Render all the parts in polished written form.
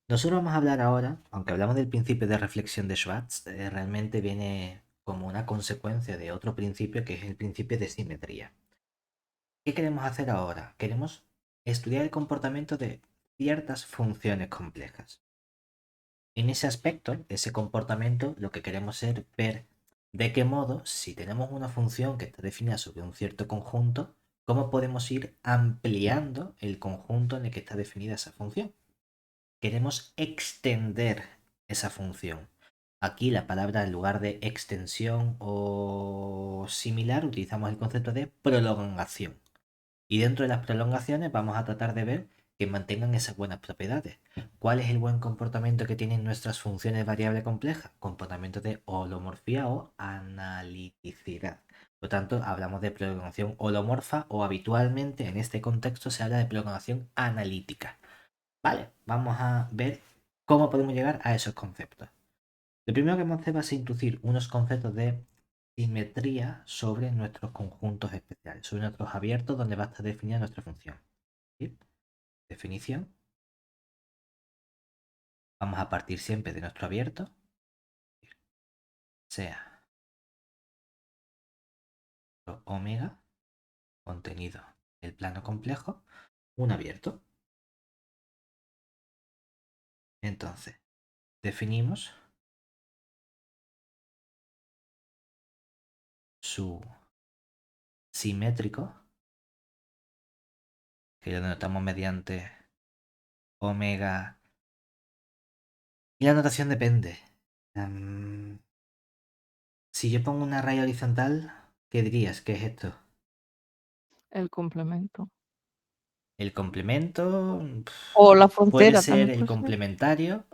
Nosotros vamos a hablar ahora, aunque hablamos del principio de reflexión de Schwartz, realmente viene como una consecuencia de otro principio que es el principio de simetría. ¿Qué queremos hacer ahora? Queremos estudiar el comportamiento de ciertas funciones complejas. En ese aspecto, ese comportamiento, lo que queremos es ver de qué modo, si tenemos una función que está definida sobre un cierto conjunto, cómo podemos ir ampliando el conjunto en el que está definida esa función. Queremos extender esa función. Aquí la palabra en lugar de extensión o similar utilizamos el concepto de prolongación. Y dentro de las prolongaciones vamos a tratar de ver que mantengan esas buenas propiedades. ¿Cuál es el buen comportamiento que tienen nuestras funciones variable complejas? Comportamiento de holomorfía o analiticidad. Por lo tanto, hablamos de prolongación holomorfa o habitualmente en este contexto se habla de prolongación analítica. Vale, vamos a ver cómo podemos llegar a esos conceptos. Lo primero que vamos a hacer va a ser introducir unos conceptos de simetría sobre nuestros conjuntos especiales, sobre nuestros abiertos donde va a estar definida nuestra función. ¿Sí? Definición. Vamos a partir siempre de nuestro abierto, sea omega, contenido del plano complejo, un abierto. Entonces, definimos su simétrico, que lo denotamos mediante omega. Y la notación depende. Si yo pongo una raya horizontal, ¿qué dirías? ¿Qué es esto? El complemento. El complemento O la puede frontera ser también el puede ser. complementario,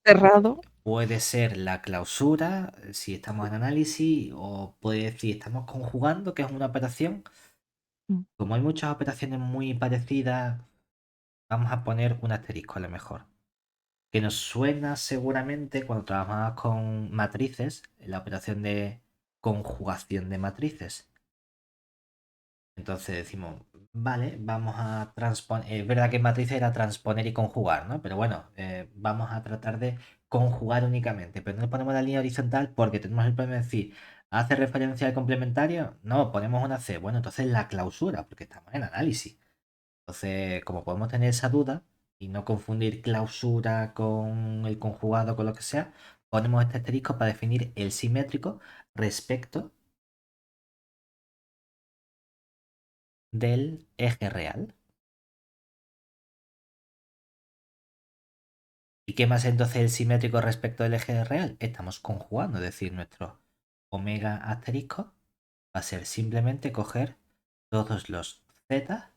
Cerrado. puede ser la clausura, si estamos en análisis, o puede si estamos conjugando, que es una operación. Mm. Como hay muchas operaciones muy parecidas, vamos a poner un asterisco a lo mejor. Que nos suena seguramente cuando trabajamos con matrices, en la operación de conjugación de matrices. Entonces decimos, vale, vamos a transponer. Es verdad que en matriz era transponer y conjugar, ¿no? Pero bueno, vamos a tratar de conjugar únicamente. Pero no le ponemos la línea horizontal porque tenemos el problema de decir, ¿hace referencia al complementario? No, ponemos una C. Bueno, entonces la clausura, porque estamos en análisis. Entonces, como podemos tener esa duda y no confundir clausura con el conjugado, con lo que sea, ponemos este asterisco para definir el simétrico respecto del eje real. ¿Y qué más entonces el simétrico respecto del eje real? Estamos conjugando, es decir, nuestro omega asterisco va a ser simplemente coger todos los z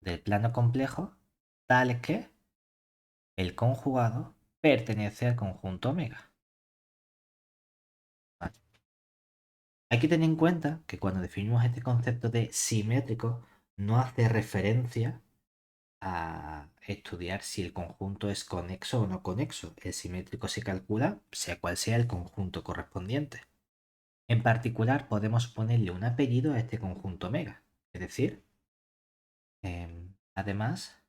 del plano complejo tales que el conjugado pertenece al conjunto omega. Vale. Hay que tener en cuenta que cuando definimos este concepto de simétrico no hace referencia a estudiar si el conjunto es conexo o no conexo. El simétrico se calcula sea cual sea el conjunto correspondiente. En particular, podemos ponerle un apellido a este conjunto omega. Es decir, además,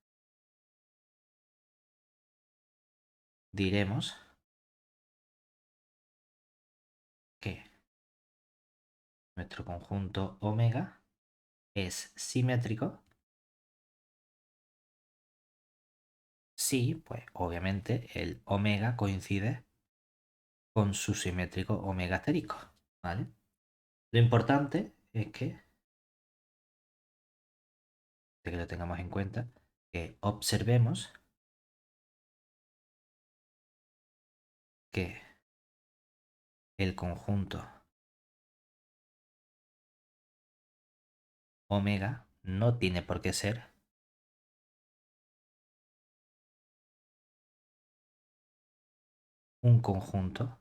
diremos que nuestro conjunto omega es simétrico si, pues obviamente, el omega coincide con su simétrico omega asterisco. ¿Vale? Lo importante es que lo tengamos en cuenta, que observemos que el conjunto omega no tiene por qué ser un conjunto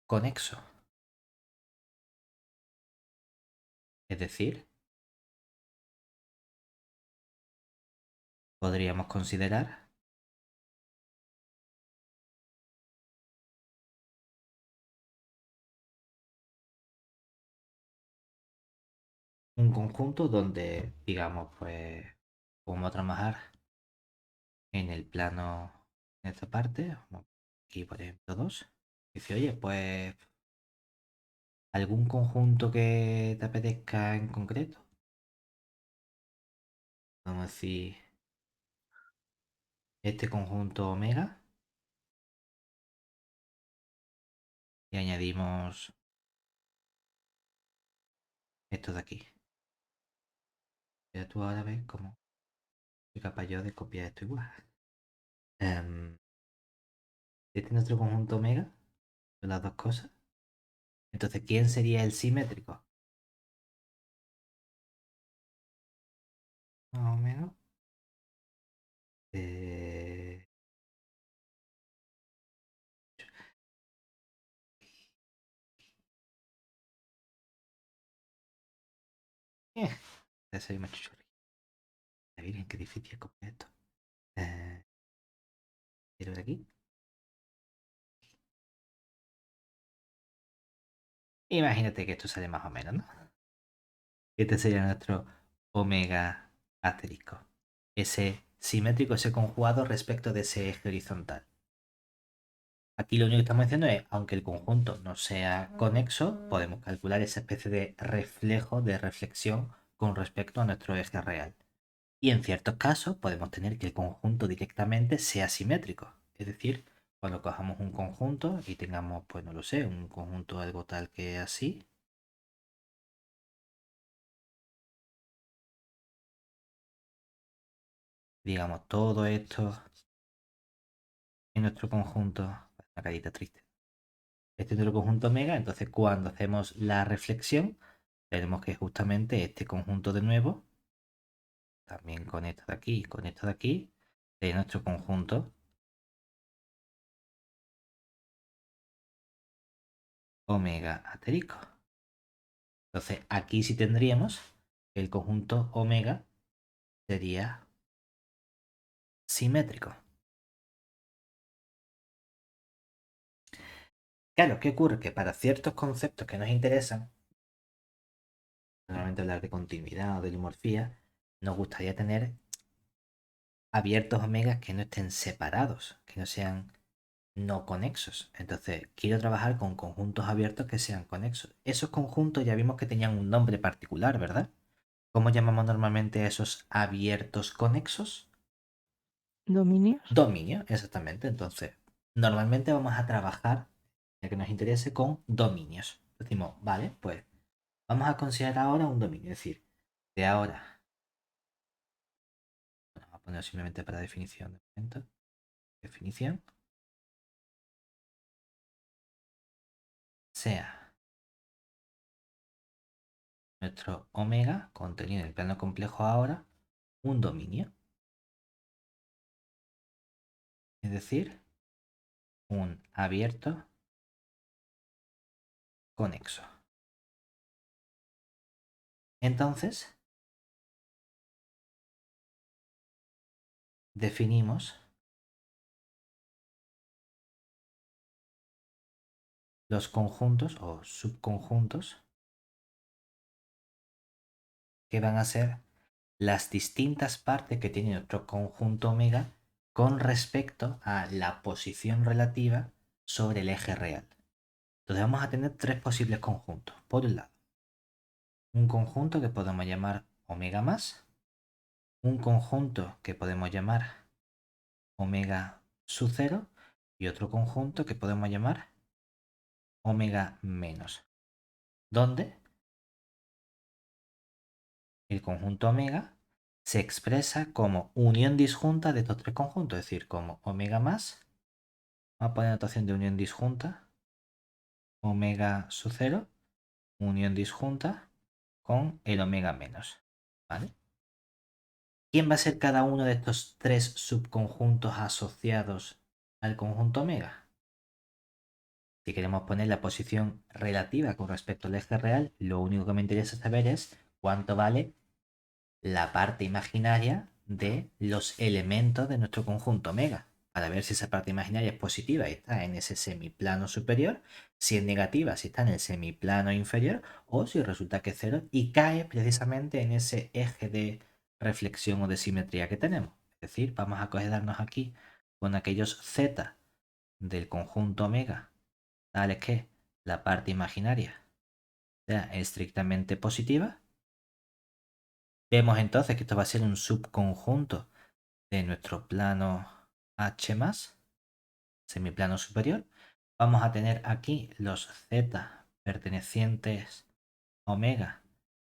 conexo. Es decir, podríamos considerar un conjunto donde, digamos, pues Vamos a trabajar en el plano, en esta parte. Aquí, por ejemplo, 2. Dice, oye, pues algún conjunto que te apetezca en concreto. Vamos a decir este conjunto omega y añadimos esto de aquí. Ya tú ahora ves cómo soy capaz yo de copiar esto igual. Este es nuestro conjunto omega, son las dos cosas. Entonces, ¿quién sería el simétrico? Más o menos. Eh, eh, ya soy más chuchurri. Miren qué difícil es copiar esto. Quiero ver aquí. Imagínate que esto sale más o menos, ¿no? Este sería nuestro omega asterisco. Ese simétrico, ese conjugado respecto de ese eje horizontal. Aquí lo único que estamos diciendo es, aunque el conjunto no sea conexo, podemos calcular esa especie de reflejo, de reflexión con respecto a nuestro eje real. Y en ciertos casos podemos tener que el conjunto directamente sea simétrico. Es decir, cuando cojamos un conjunto y tengamos, pues no lo sé, un conjunto algo tal que así. Digamos, todo esto en nuestro conjunto. Una carita triste. Este es nuestro conjunto omega, entonces cuando hacemos la reflexión, tenemos que justamente este conjunto de nuevo, también con esto de aquí y con esto de aquí, de nuestro conjunto omega asterisco. Entonces aquí sí tendríamos que el conjunto omega sería simétrico. Claro, ¿qué ocurre? Que para ciertos conceptos que nos interesan, normalmente hablar de continuidad o de dimorfía, nos gustaría tener abiertos omegas que no estén separados, que no sean no conexos. Entonces, quiero trabajar con conjuntos abiertos que sean conexos. Esos conjuntos ya vimos que tenían un nombre particular, ¿verdad? ¿Cómo llamamos normalmente a esos abiertos conexos? Dominios. Dominio, exactamente. Entonces, normalmente vamos a trabajar, ya que nos interese, con dominios. Decimos, vale, pues vamos a considerar ahora un dominio. Es decir, de ahora, bueno, vamos a poner simplemente para definición de momento. Definición. Sea nuestro omega contenido en el plano complejo ahora un dominio. Es decir, un abierto conexo. Entonces, definimos los conjuntos o subconjuntos que van a ser las distintas partes que tiene nuestro conjunto omega con respecto a la posición relativa sobre el eje real. Entonces vamos a tener tres posibles conjuntos. Por un lado, un conjunto que podemos llamar omega más, un conjunto que podemos llamar omega sub 0 y otro conjunto que podemos llamar omega menos, donde el conjunto omega se expresa como unión disjunta de estos tres conjuntos, es decir, como omega más, vamos a poner notación de unión disjunta, omega sub 0, unión disjunta con el omega menos, ¿vale? ¿Quién va a ser cada uno de estos tres subconjuntos asociados al conjunto omega? Si queremos poner la posición relativa con respecto al eje real, lo único que me interesa saber es cuánto vale la parte imaginaria de los elementos de nuestro conjunto omega, para ver si esa parte imaginaria es positiva y está en ese semiplano superior, si es negativa si está en el semiplano inferior, o si resulta que es cero y cae precisamente en ese eje de reflexión o de simetría que tenemos. Es decir, vamos a quedarnos aquí con aquellos z del conjunto omega, tales que la parte imaginaria sea estrictamente positiva. Vemos entonces que esto va a ser un subconjunto de nuestro plano H+, semiplano superior. Vamos a tener aquí los z pertenecientes a omega,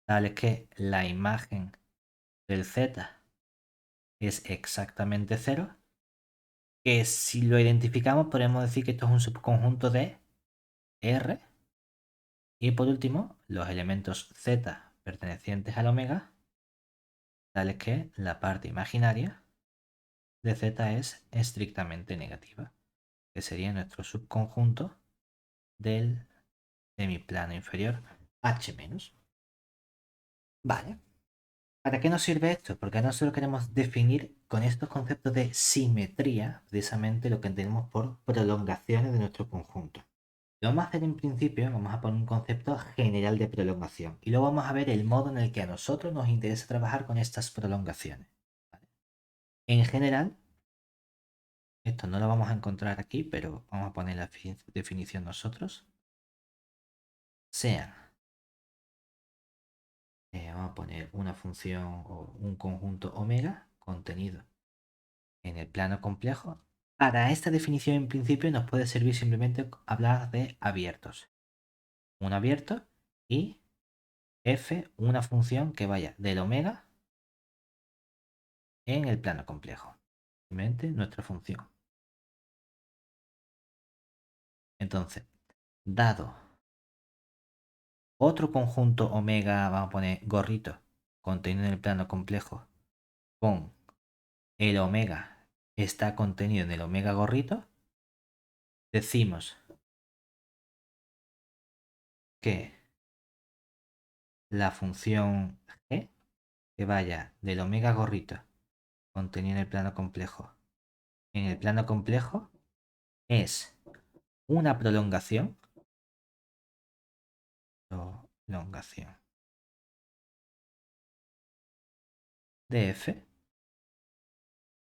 tales que la imagen del z es exactamente 0, que si lo identificamos podemos decir que esto es un subconjunto de R. Y por último, los elementos z pertenecientes al omega, tales que la parte imaginaria de z es estrictamente negativa, que sería nuestro subconjunto del semiplano inferior H-. Vale. ¿Para qué nos sirve esto? Porque nosotros queremos definir con estos conceptos de simetría precisamente lo que entendemos por prolongaciones de nuestro conjunto. Lo vamos a hacer en principio, vamos a poner un concepto general de prolongación y luego vamos a ver el modo en el que a nosotros nos interesa trabajar con estas prolongaciones. ¿Vale? En general, esto no lo vamos a encontrar aquí, pero vamos a poner la definición nosotros. Sean, vamos a poner una función o un conjunto omega contenido en el plano complejo. Para esta definición en principio nos puede servir simplemente hablar de abiertos. Un abierto y f, una función que vaya del omega en el plano complejo. Simplemente nuestra función. Entonces, dado otro conjunto omega, vamos a poner gorrito, contenido en el plano complejo, con el omega está contenido en el omega gorrito, decimos que la función g que vaya del omega gorrito contenido en el plano complejo en el plano complejo es una prolongación de f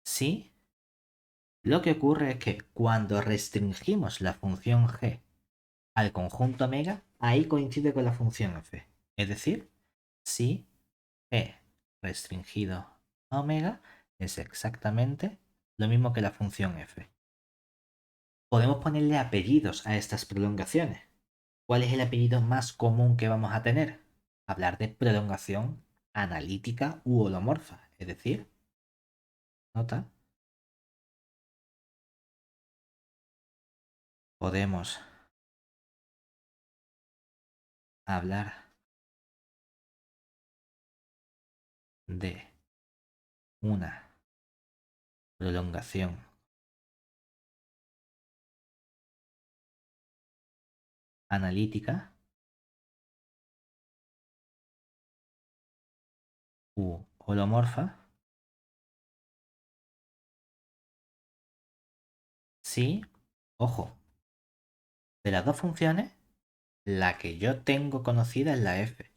si lo que ocurre es que cuando restringimos la función g al conjunto omega, ahí coincide con la función f. Es decir, si g restringido a omega es exactamente lo mismo que la función f. Podemos ponerle apellidos a estas prolongaciones. ¿Cuál es el apellido más común que vamos a tener? Hablar de prolongación analítica u holomorfa. Es decir, nota, podemos hablar de una prolongación analítica u holomorfa si, ojo, de las dos funciones, la que yo tengo conocida es la f.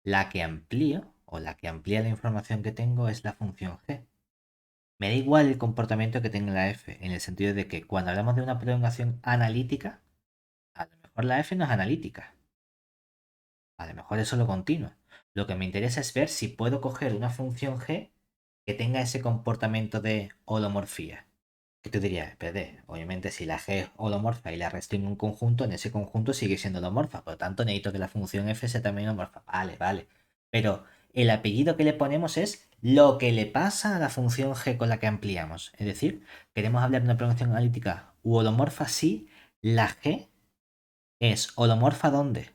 La que amplío o la que amplía la información que tengo es la función g. Me da igual el comportamiento que tenga la f, en el sentido de que cuando hablamos de una prolongación analítica, a lo mejor la f no es analítica. A lo mejor es solo continua. Lo que me interesa es ver si puedo coger una función g que tenga ese comportamiento de holomorfía. Que tú dirías, PD, obviamente si la g es holomorfa y la restringo un conjunto, en ese conjunto sigue siendo holomorfa. Por lo tanto, necesito que la función f sea también holomorfa. Vale, vale. Pero el apellido que le ponemos es lo que le pasa a la función g con la que ampliamos. Es decir, queremos hablar de una prolongación analítica u holomorfa si la g es holomorfa ¿dónde?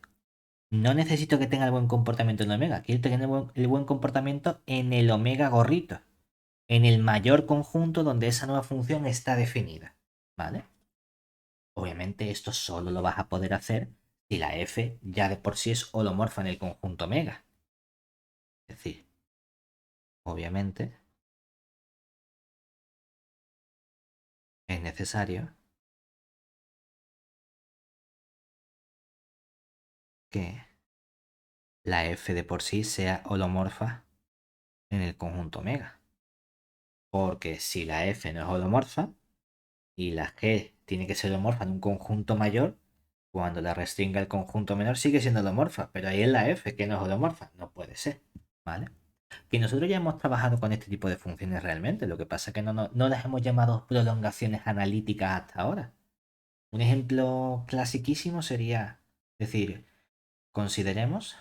No necesito que tenga el buen comportamiento en el omega. Quiero tener el buen comportamiento en el omega gorrito. En el mayor conjunto donde esa nueva función está definida. ¿Vale? Obviamente esto solo lo vas a poder hacer si la f ya de por sí es holomorfa en el conjunto omega. Es decir, obviamente es necesario que la f de por sí sea holomorfa en el conjunto omega. Porque si la F no es holomorfa y la G tiene que ser holomorfa en un conjunto mayor, cuando la restringa el conjunto menor sigue siendo holomorfa, pero ahí es la F que no es holomorfa. No puede ser, ¿vale? Que nosotros ya hemos trabajado con este tipo de funciones realmente, lo que pasa es que no las hemos llamado prolongaciones analíticas hasta ahora. Un ejemplo clasiquísimo sería decir, consideremos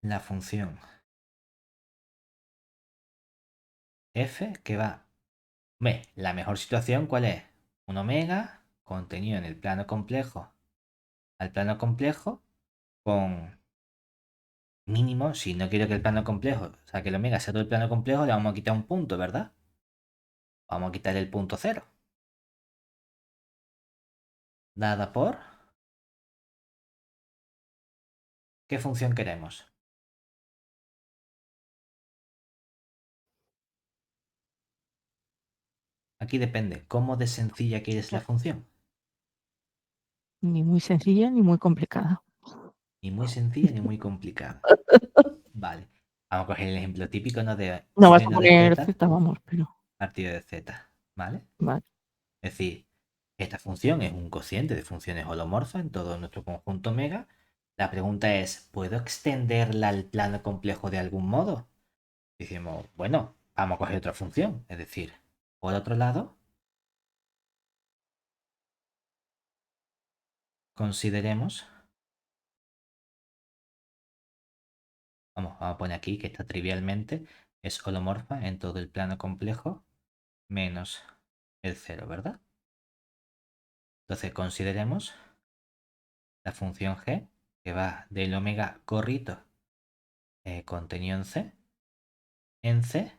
la función f que va... La mejor situación, ¿cuál es? Un omega contenido en el plano complejo al plano complejo con mínimo, si no quiero que el plano complejo, o sea, que el omega sea todo el plano complejo, le vamos a quitar un punto, ¿verdad? Vamos a quitar el punto cero. Dada por... ¿Qué función queremos? Aquí depende, ¿cómo de sencilla quieres la Claro. función? Ni muy sencilla ni muy complicada. Ni muy sencilla ni muy complicada. Vale. Vamos a coger el ejemplo típico, ¿no? De No vas a seno de poner z Z, vamos, pero partido de z. ¿Vale? vale. Es decir, esta función es un cociente de funciones holomorfas en todo nuestro conjunto omega. La pregunta es, ¿puedo extenderla al plano complejo de algún modo? Decimos, bueno, vamos a coger otra función. Es decir, por otro lado, consideremos, vamos a poner aquí que esta trivialmente es holomorfa en todo el plano complejo menos el cero, ¿verdad? Entonces consideremos la función g que va del omega gorrito contenido en C,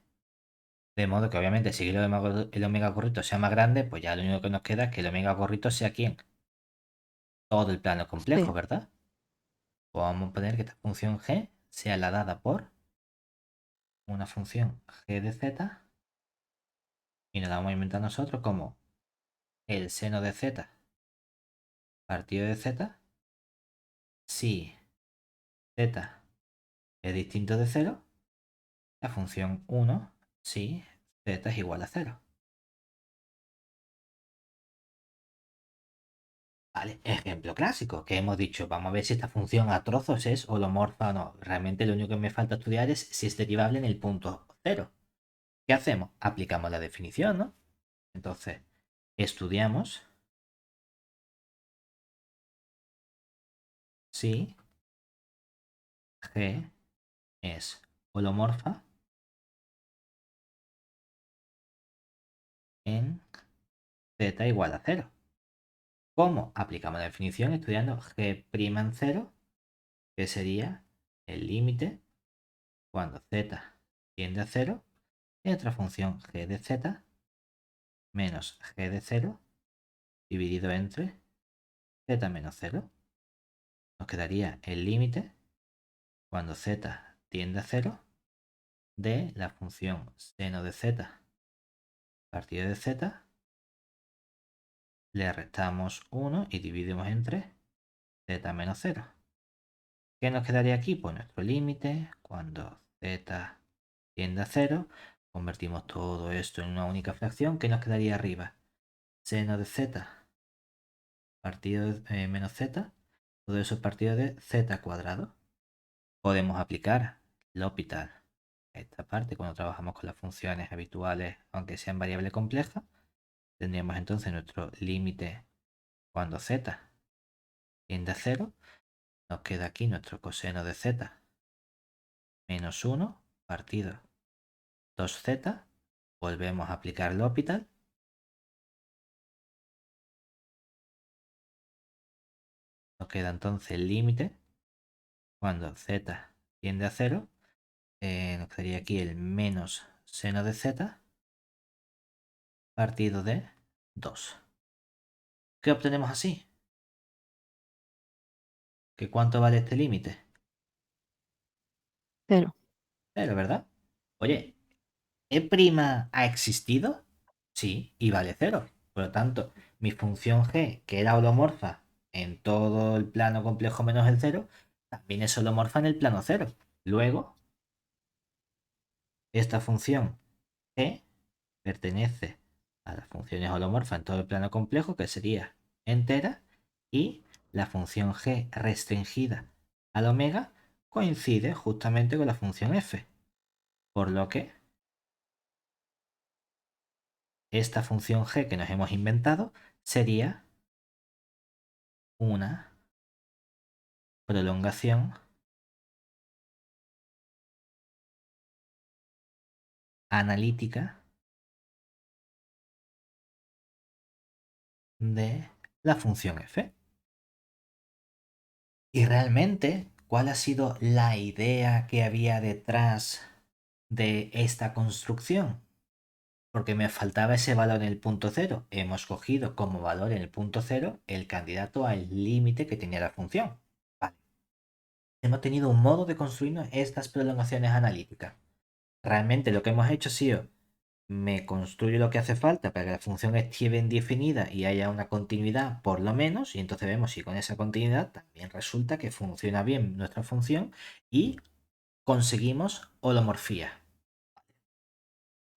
de modo que obviamente si el omega gorrito sea más grande, pues ya lo único que nos queda es que el omega gorrito sea ¿quién? Todo el plano complejo, Sí, ¿verdad? Pues vamos a poner que esta función g sea la dada por una función g de z y nos la vamos a inventar nosotros como el seno de z partido de z si z es distinto de 0, la función 1 si z es igual a 0. Vale, ejemplo clásico, que hemos dicho, vamos a ver si esta función a trozos es holomorfa o no. Realmente lo único que me falta estudiar es si es derivable en el punto cero. ¿Qué hacemos? Aplicamos la definición, ¿no? Entonces, estudiamos si G es holomorfa en z igual a 0. ¿Cómo? Aplicamos la definición estudiando G' en 0, que sería el límite cuando z tiende a 0 y otra función g de z menos g de 0 dividido entre z menos 0. Nos quedaría el límite cuando z tiende a 0 de la función seno de z partido de z. Le restamos 1 y dividimos entre z menos 0. ¿Qué nos quedaría aquí? Pues nuestro límite cuando z tiende a 0. Convertimos todo esto en una única fracción. ¿Qué nos quedaría arriba? Seno de z partido de menos z. Todo eso es partido de z cuadrado. Podemos aplicar L'Hopital a esta parte cuando trabajamos con las funciones habituales, aunque sean variable compleja. Tendríamos entonces nuestro límite cuando z tiende a 0. Nos queda aquí nuestro coseno de z menos 1 partido 2z. Volvemos a aplicar L'Hopital. Nos queda entonces el límite cuando z tiende a 0. Nos quedaría aquí el menos seno de z partido de 2. ¿Qué obtenemos así? ¿Que cuánto vale este límite? cero. Cero, ¿verdad? Oye, ¿E' ha existido? Sí, y vale cero. Por lo tanto, mi función g, que era holomorfa en todo el plano complejo menos el cero, también es holomorfa en el plano cero. Luego, esta función g pertenece a las funciones holomorfas en todo el plano complejo, que sería entera, y la función g restringida al omega coincide justamente con la función f, por lo que esta función g que nos hemos inventado sería una prolongación analítica de la función f. Y realmente, ¿cuál ha sido la idea que había detrás de esta construcción? Porque me faltaba ese valor en el punto cero. Hemos cogido como valor en el punto cero el candidato al límite que tenía la función. Vale. Hemos tenido un modo de construirnos estas prolongaciones analíticas. Realmente lo que hemos hecho ha sido, me construyo lo que hace falta para que la función esté bien definida y haya una continuidad por lo menos, y entonces vemos si con esa continuidad también resulta que funciona bien nuestra función y conseguimos holomorfía.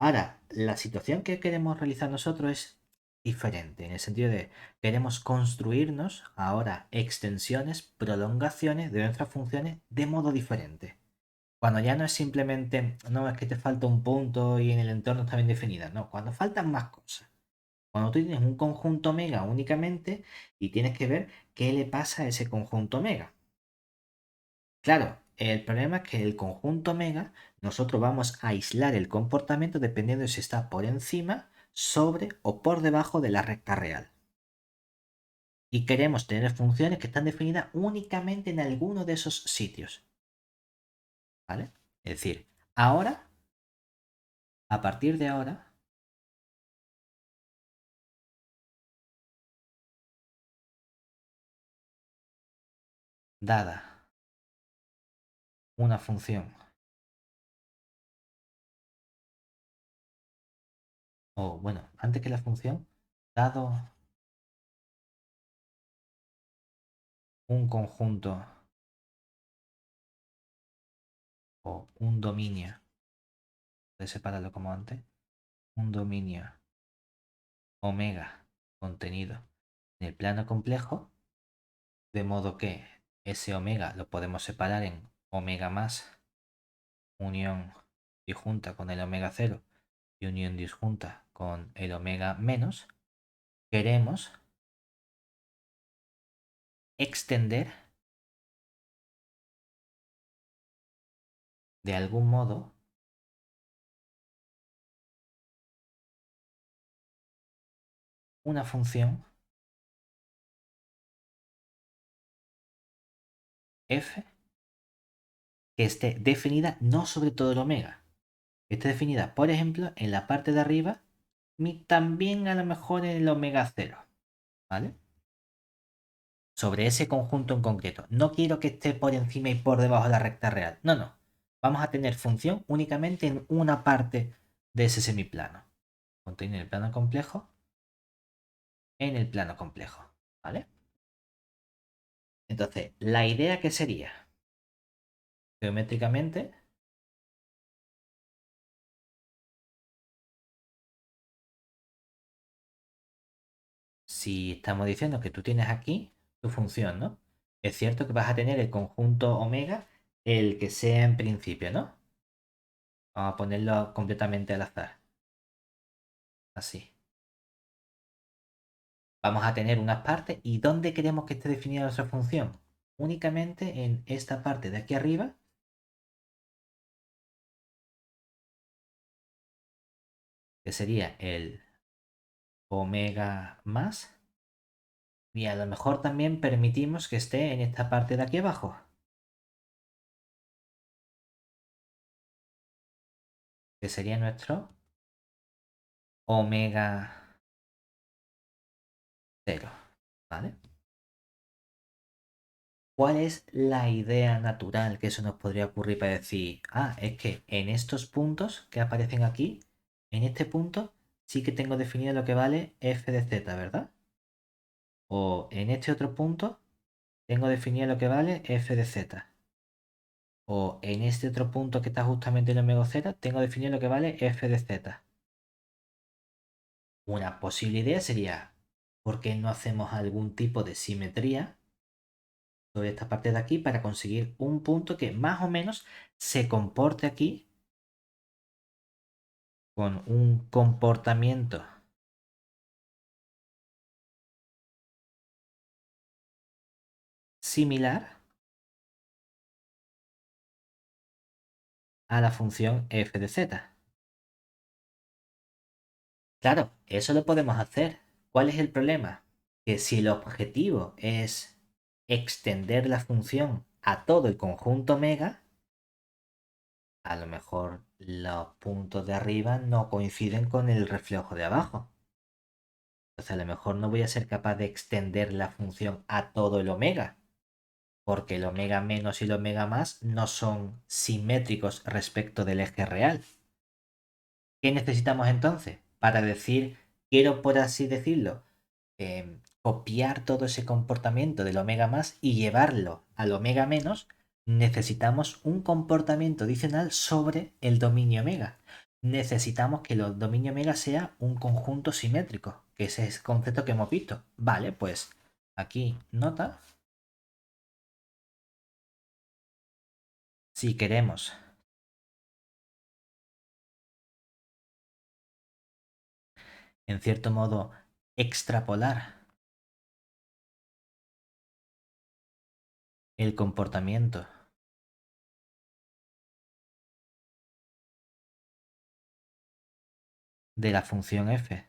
Ahora, la situación que queremos realizar nosotros es diferente, en el sentido de queremos construirnos ahora extensiones, prolongaciones de nuestras funciones de modo diferente. Cuando ya no es simplemente, no es que te falta un punto y en el entorno está bien definida, no, cuando faltan más cosas. Cuando tú tienes un conjunto omega únicamente y tienes que ver qué le pasa a ese conjunto omega. Claro, el problema es que el conjunto omega, nosotros vamos a aislar el comportamiento dependiendo de si está por encima, sobre o por debajo de la recta real. Y queremos tener funciones que están definidas únicamente en alguno de esos sitios. ¿Vale? Es decir, ahora, a partir de ahora, dada una función, o bueno, antes que la función, dado un conjunto o un dominio, de separarlo como antes, un dominio omega contenido en el plano complejo, de modo que ese omega lo podemos separar en omega más unión disjunta con el omega cero y unión disjunta con el omega menos, queremos extender de algún modo una función f que esté definida no sobre todo el omega, que esté definida, por ejemplo, en la parte de arriba y también a lo mejor en el omega cero, ¿vale? Sobre ese conjunto en concreto. No quiero que esté por encima y por debajo de la recta real. No, no. Vamos a tener función únicamente en una parte de ese semiplano. Contenido en el plano complejo, en el plano complejo, ¿vale? Entonces, la idea que sería, geométricamente, si estamos diciendo que tú tienes aquí tu función, ¿no? Es cierto que vas a tener el conjunto omega, el que sea en principio, ¿no? Vamos a ponerlo completamente al azar. Así. Vamos a tener unas partes y ¿dónde queremos que esté definida nuestra función? Únicamente en esta parte de aquí arriba, que sería el omega más, y a lo mejor también permitimos que esté en esta parte de aquí abajo, que sería nuestro omega cero, ¿vale? ¿Cuál es la idea natural que eso nos podría ocurrir para decir, ah, es que en estos puntos que aparecen aquí, en este punto sí que tengo definido lo que vale f de z, ¿verdad? O en este otro punto tengo definido lo que vale f de z. O en este otro punto que está justamente en el omega 0, tengo definido lo que vale f de z. Una posible idea sería, ¿por qué no hacemos algún tipo de simetría sobre esta parte de aquí para conseguir un punto que más o menos se comporte aquí con un comportamiento similar a la función f de z? Claro, eso lo podemos hacer. ¿Cuál es el problema? Que si el objetivo es extender la función a todo el conjunto omega, a lo mejor los puntos de arriba no coinciden con el reflejo de abajo. Entonces a lo mejor no voy a ser capaz de extender la función a todo el omega, porque el omega menos y el omega más no son simétricos respecto del eje real. ¿Qué necesitamos entonces? Para decir, quiero por así decirlo, copiar todo ese comportamiento del omega más y llevarlo al omega menos, necesitamos un comportamiento adicional sobre el dominio omega. Necesitamos que el dominio omega sea un conjunto simétrico, que ese es el concepto que hemos visto. Vale, pues aquí nota. Si queremos en cierto modo extrapolar el comportamiento de la función f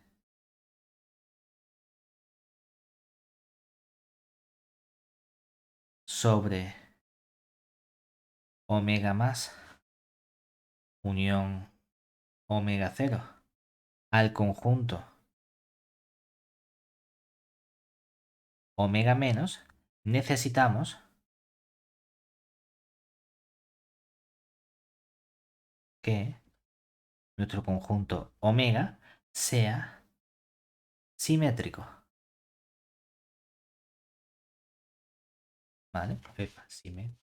sobre omega más unión omega cero al conjunto omega menos, necesitamos que nuestro conjunto omega sea simétrico. ¿Vale? Simétrico.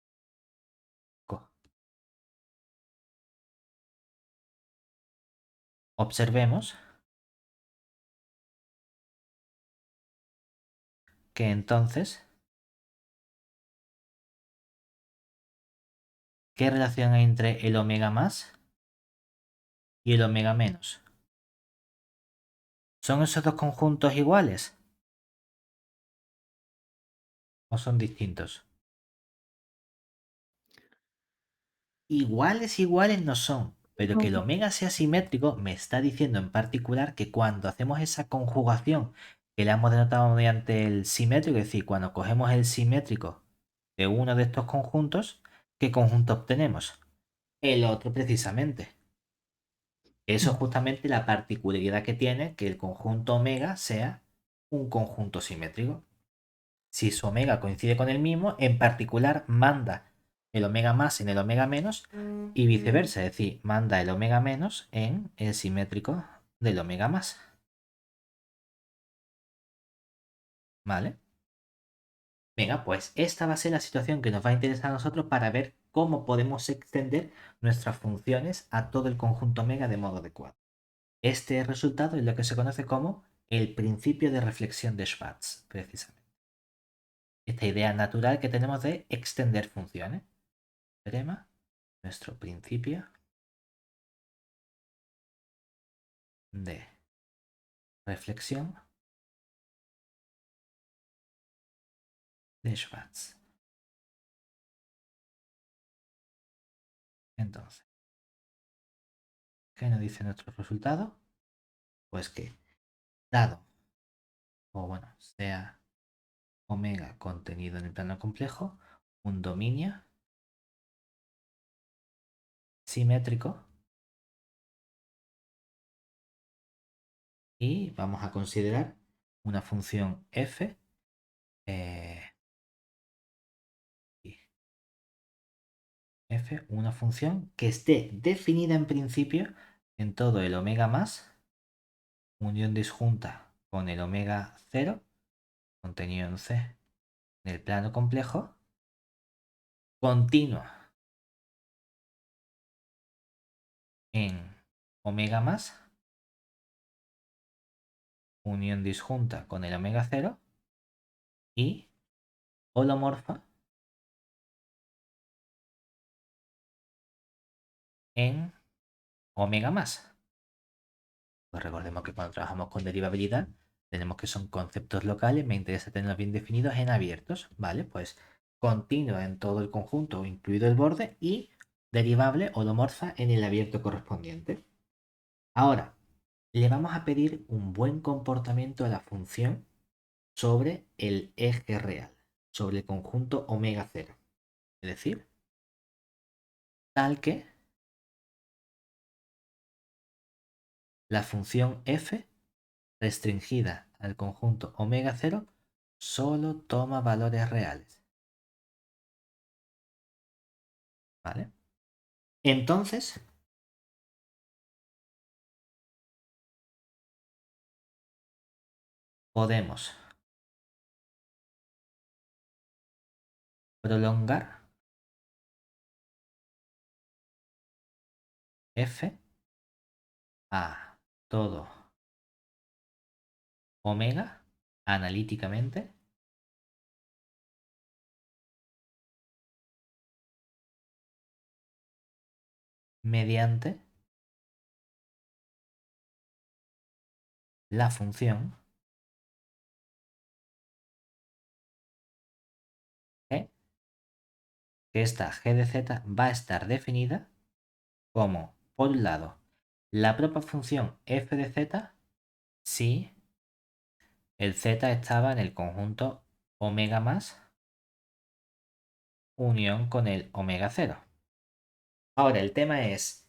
Observemos que entonces, ¿qué relación hay entre el omega más y el omega menos? ¿Son esos dos conjuntos iguales o son distintos? Iguales no son, pero que el omega sea simétrico me está diciendo en particular que cuando hacemos esa conjugación que la hemos denotado mediante el simétrico, es decir, cuando cogemos el simétrico de uno de estos conjuntos, ¿qué conjunto obtenemos? El otro precisamente. Eso es justamente la particularidad que tiene que el conjunto omega sea un conjunto simétrico. Si su omega coincide con el mismo, en particular manda el omega más en el omega menos y viceversa, es decir, manda el omega menos en el simétrico del omega más. ¿Vale? Venga, pues esta va a ser la situación que nos va a interesar a nosotros para ver cómo podemos extender nuestras funciones a todo el conjunto omega de modo adecuado. Este resultado es lo que se conoce como el principio de reflexión de Schwartz, precisamente. Esta idea natural que tenemos de extender funciones. Teorema, nuestro principio de reflexión de Schwartz. Entonces, ¿qué nos dice nuestro resultado? Pues que dado, o bueno, sea omega contenido en el plano complejo, un dominio simétrico y vamos a considerar una función f f, una función que esté definida en principio en todo el omega más, unión disjunta con el omega 0 contenido en C, en el plano complejo, continua en omega más, unión disjunta con el omega 0 y holomorfa en omega más. Pues recordemos que cuando trabajamos con derivabilidad tenemos que son conceptos locales, me interesa tenerlos bien definidos en abiertos, ¿vale? Pues continua en todo el conjunto, incluido el borde, y derivable holomorfa en el abierto correspondiente. Ahora, le vamos a pedir un buen comportamiento a la función sobre el eje real, sobre el conjunto omega 0. Es decir, tal que la función f restringida al conjunto omega 0 solo toma valores reales. ¿Vale? Entonces, podemos prolongar f a todo omega analíticamente mediante la función g, que esta g de z va a estar definida como, por un lado, la propia función f de z si el z estaba en el conjunto omega más unión con el omega 0. Ahora, el tema es,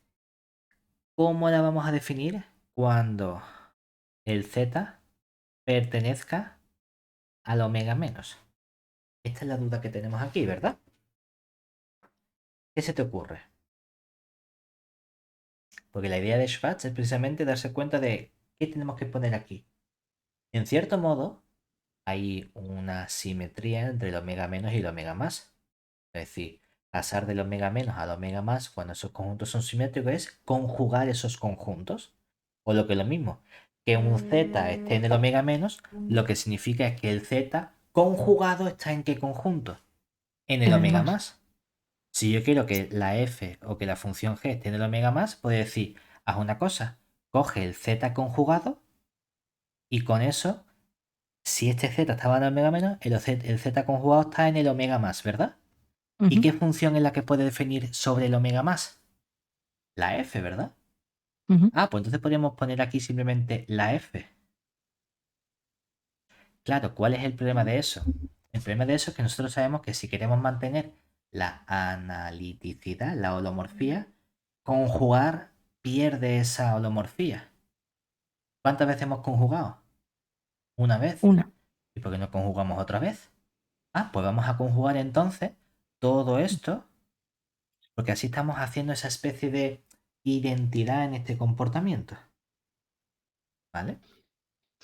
¿cómo la vamos a definir cuando el z pertenezca al omega menos? Esta es la duda que tenemos aquí, ¿verdad? ¿Qué se te ocurre? Porque la idea de Schwartz es precisamente darse cuenta de qué tenemos que poner aquí. En cierto modo, hay una simetría entre el omega menos y el omega más. Es decir, pasar del omega menos al omega más cuando esos conjuntos son simétricos es conjugar esos conjuntos. O lo que es lo mismo, que un z esté en el omega menos, lo que significa es que el z conjugado está en qué conjunto? En el En el omega más. más. Si yo quiero que la f o que la función g esté en el omega más, puedo decir, haz una cosa, coge el z conjugado y con eso, si este z estaba en el omega menos, el z conjugado está en el omega más, ¿verdad? ¿Y Ujú, qué función es la que puede definir sobre el omega más? La f, ¿verdad? ujú. Ah, pues entonces podríamos poner aquí simplemente la f. Claro, ¿cuál es el problema de eso? El problema de eso es que nosotros sabemos que si queremos mantener la analiticidad, la holomorfía, conjugar pierde esa holomorfía. ¿Cuántas veces hemos conjugado? Una vez. Una. ¿Y por qué no conjugamos otra vez? Ah, pues vamos a conjugar entonces todo esto, porque así estamos haciendo esa especie de identidad en este comportamiento. ¿Vale?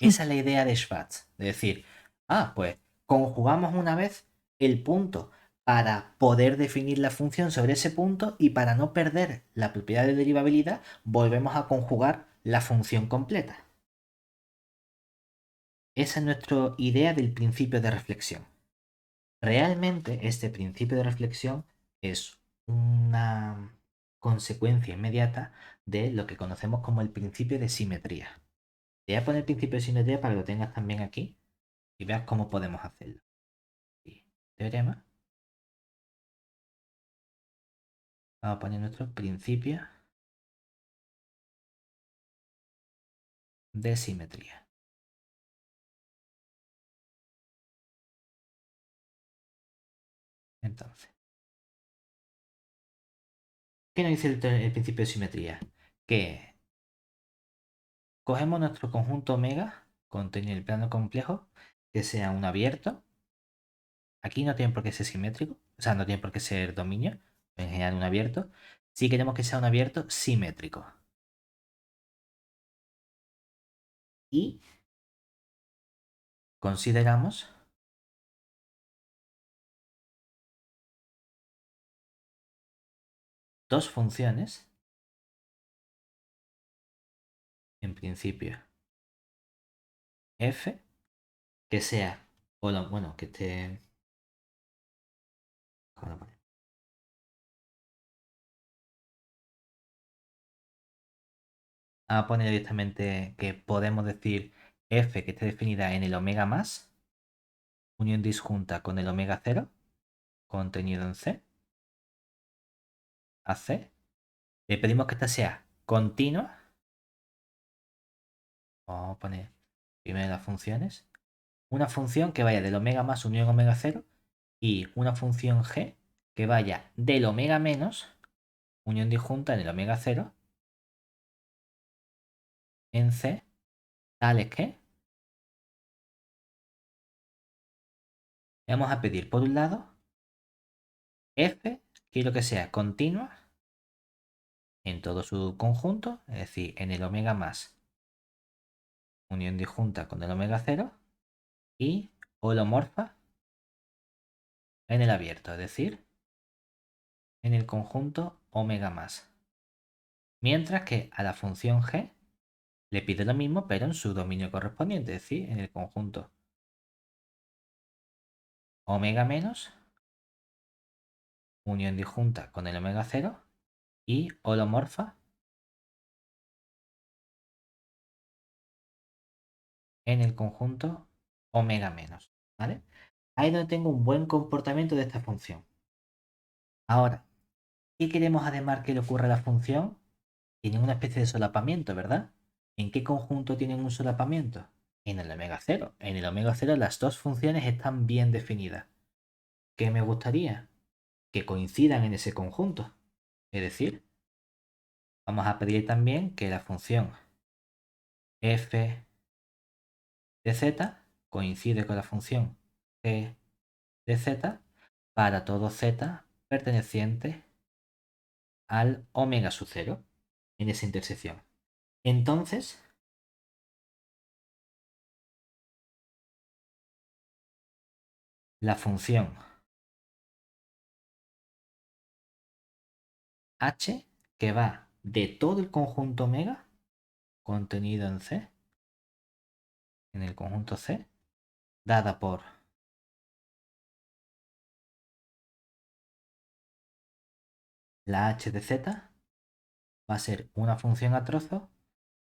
Mm, Esa es la idea de Schwartz. De decir, ah, pues conjugamos una vez el punto para poder definir la función sobre ese punto y para no perder la propiedad de derivabilidad, volvemos a conjugar la función completa. Esa es nuestra idea del principio de reflexión. Realmente este principio de reflexión es una consecuencia inmediata de lo que conocemos como el principio de simetría. Te voy a poner el principio de simetría para que lo tengas también aquí y veas cómo podemos hacerlo. Y teorema. Vamos a poner nuestro principio de simetría. Entonces, ¿qué nos dice el principio de simetría? Que cogemos nuestro conjunto omega contenido en el plano complejo, que sea un abierto. Aquí no tiene por qué ser simétrico, o sea, no tiene por qué ser dominio, en general un abierto. Si queremos que sea un abierto simétrico. Y consideramos dos funciones, en principio, f, que sea, bueno, que esté... ¿cómo lo ponemos? A poner directamente que podemos decir f que esté definida en el omega más, unión disjunta con el omega cero, contenido en C, a C. Le pedimos que esta sea continua. Vamos a poner primero las funciones. Una función que vaya del omega más unión omega cero y una función g que vaya del omega menos unión disjunta en el omega cero en C, tales que le vamos a pedir por un lado f, quiero que sea continua en todo su conjunto, es decir, en el omega más unión disjunta con el omega cero y holomorfa en el abierto, es decir, en el conjunto omega más. Mientras que a la función g le pide lo mismo, pero en su dominio correspondiente, es decir, en el conjunto omega menos, unión disjunta con el omega cero y holomorfa en el conjunto omega menos. ¿Vale? Ahí es donde tengo un buen comportamiento de esta función. Ahora, ¿qué queremos además que le ocurra a la función? Tienen una especie de solapamiento, ¿verdad? ¿En qué conjunto tienen un solapamiento? En el omega cero. En el omega cero las dos funciones están bien definidas. ¿Qué me gustaría? Que coincidan en ese conjunto. Es decir, vamos a pedir también que la función f de z coincide con la función g de z para todo z perteneciente al omega sub 0 en esa intersección. Entonces, la función h que va de todo el conjunto omega contenido en C, en el conjunto C, dada por la h de z, va a ser una función a trozos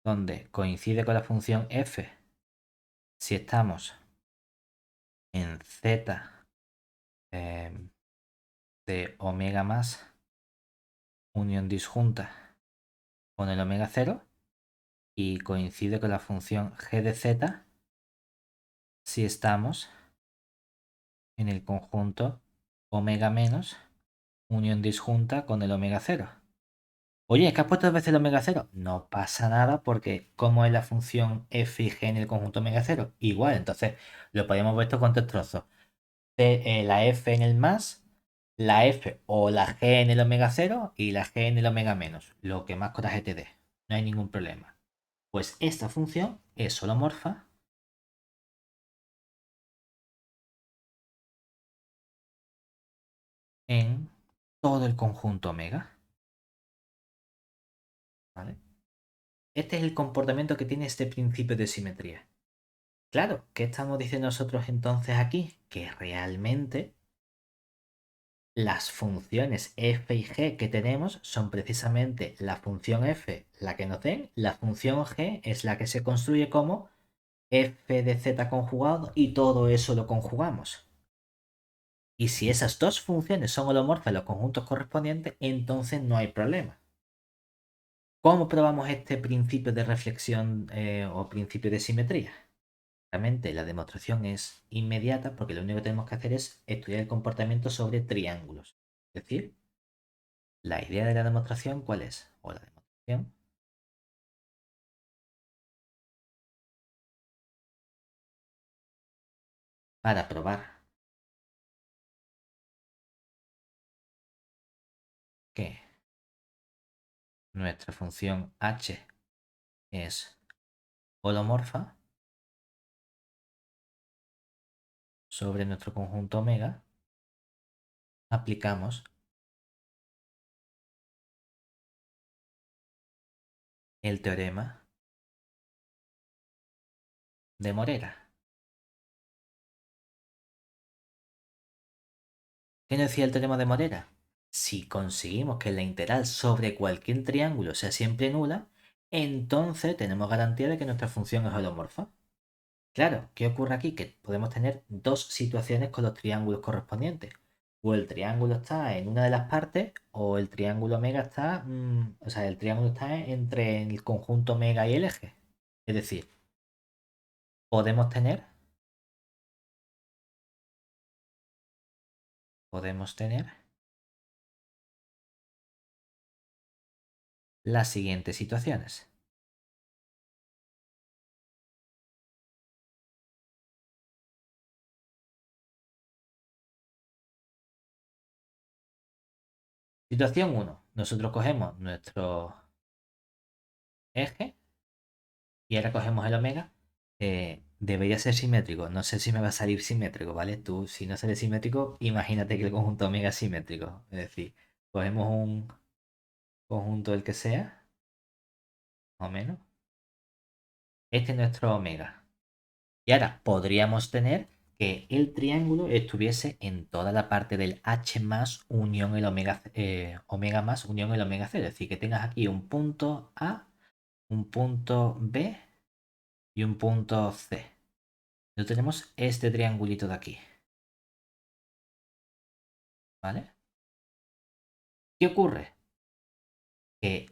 donde coincide con la función f si estamos en z de omega más unión disjunta con el omega cero y coincide con la función g de z si estamos en el conjunto omega menos unión disjunta con el omega cero. Oye, ¿es que has puesto dos veces el omega cero? No pasa nada porque como es la función f y g en el conjunto omega cero, igual, entonces lo podríamos ver esto con tres trozos. La f en el más, la f o la g en el omega cero y la g en el omega menos, lo que más coraje te dé. No hay ningún problema. Pues esta función es holomorfa en todo el conjunto omega. ¿Vale? Este es el comportamiento que tiene este principio de simetría. Claro, ¿qué estamos diciendo nosotros entonces aquí? Que realmente las funciones f y g que tenemos son precisamente la función f la que nos den, la función g es la que se construye como f de z conjugado y todo eso lo conjugamos. Y si esas dos funciones son holomorfas en los conjuntos correspondientes, entonces no hay problema. ¿Cómo probamos este principio de reflexión o principio de simetría? Realmente la demostración es inmediata porque lo único que tenemos que hacer es estudiar el comportamiento sobre triángulos. Es decir, la idea de la demostración, ¿cuál es? O la demostración para probar que nuestra función h es holomorfa sobre nuestro conjunto omega, aplicamos el teorema de Morera. ¿Qué nos decía el teorema de Morera? Si conseguimos que la integral sobre cualquier triángulo sea siempre nula, entonces tenemos garantía de que nuestra función es holomorfa. Claro, ¿qué ocurre aquí? Que podemos tener dos situaciones con los triángulos correspondientes. O el triángulo está en una de las partes, o el triángulo omega está, o sea, el triángulo está entre el conjunto omega y el eje. Es decir, podemos tener las siguientes situaciones. Situación 1. Nosotros cogemos nuestro eje y ahora cogemos el omega. Debería ser simétrico. No sé si me va a salir simétrico, ¿vale? Tú, si no sale simétrico, imagínate que el conjunto omega es simétrico. Es decir, cogemos un conjunto del que sea, más o menos. Este es nuestro omega. Y ahora podríamos tener que el triángulo estuviese en toda la parte del H más unión el omega, omega más unión el omega cero. Es decir, que tengas aquí un punto A, un punto B y un punto C. No tenemos este triangulito de aquí. ¿Vale? ¿Qué ocurre? Que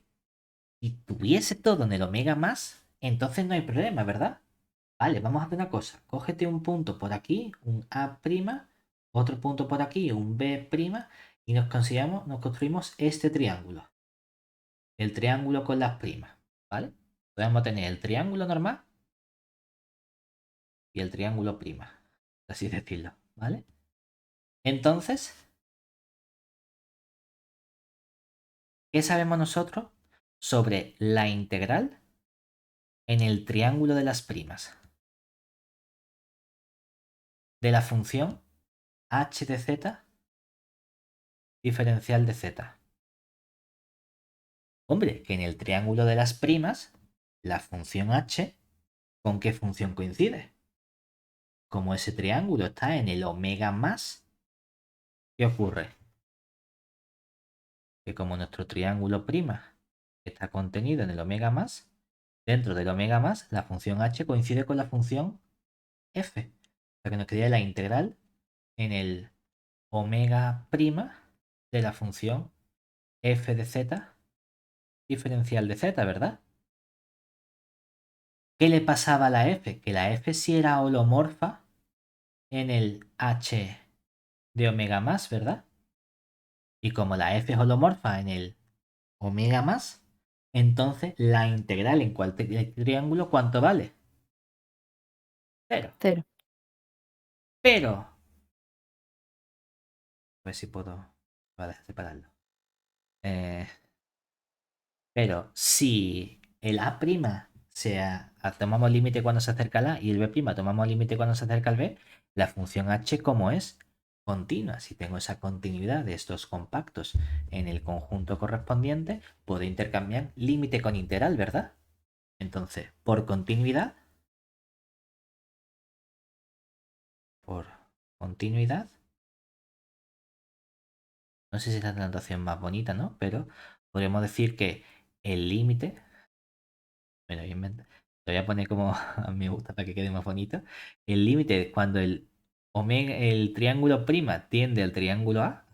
si tuviese todo en el omega más, entonces no hay problema, ¿verdad? Vale, vamos a hacer una cosa. Cógete un punto por aquí, un A', otro punto por aquí, un B', y nos construimos este triángulo. El triángulo con las primas, ¿vale? Podemos tener el triángulo normal y el triángulo prima, así decirlo, ¿vale? Entonces, ¿qué sabemos nosotros sobre la integral en el triángulo de las primas? De la función h de z diferencial de z. Hombre, que en el triángulo de las primas, la función h, ¿con qué función coincide? Como ese triángulo está en el omega más, ¿qué ocurre? Que como nuestro triángulo prima está contenido en el omega más, dentro del omega más, la función h coincide con la función f. O sea que nos quedaría la integral en el omega prima de la función f de z diferencial de z, ¿verdad? ¿Qué le pasaba a la f? Que la f sí era holomorfa en el h de omega más, ¿verdad? Y como la f es holomorfa en el omega más, entonces la integral en cualquier triángulo, ¿cuánto vale? Cero. Cero. Pero, a ver si puedo, voy a dejar separarlo. Eh, pero si el A' sea, tomamos límite cuando se acerca al A y el B' tomamos límite cuando se acerca al B, la función h como es continua. Si tengo esa continuidad de estos compactos en el conjunto correspondiente, puedo intercambiar límite con integral, ¿verdad? Entonces, por continuidad, no sé si es la notación más bonita, ¿no? Pero podríamos decir que el límite, bueno, lo voy a poner como a mí me gusta para que quede más bonito. El límite cuando el triángulo prima tiende al triángulo A,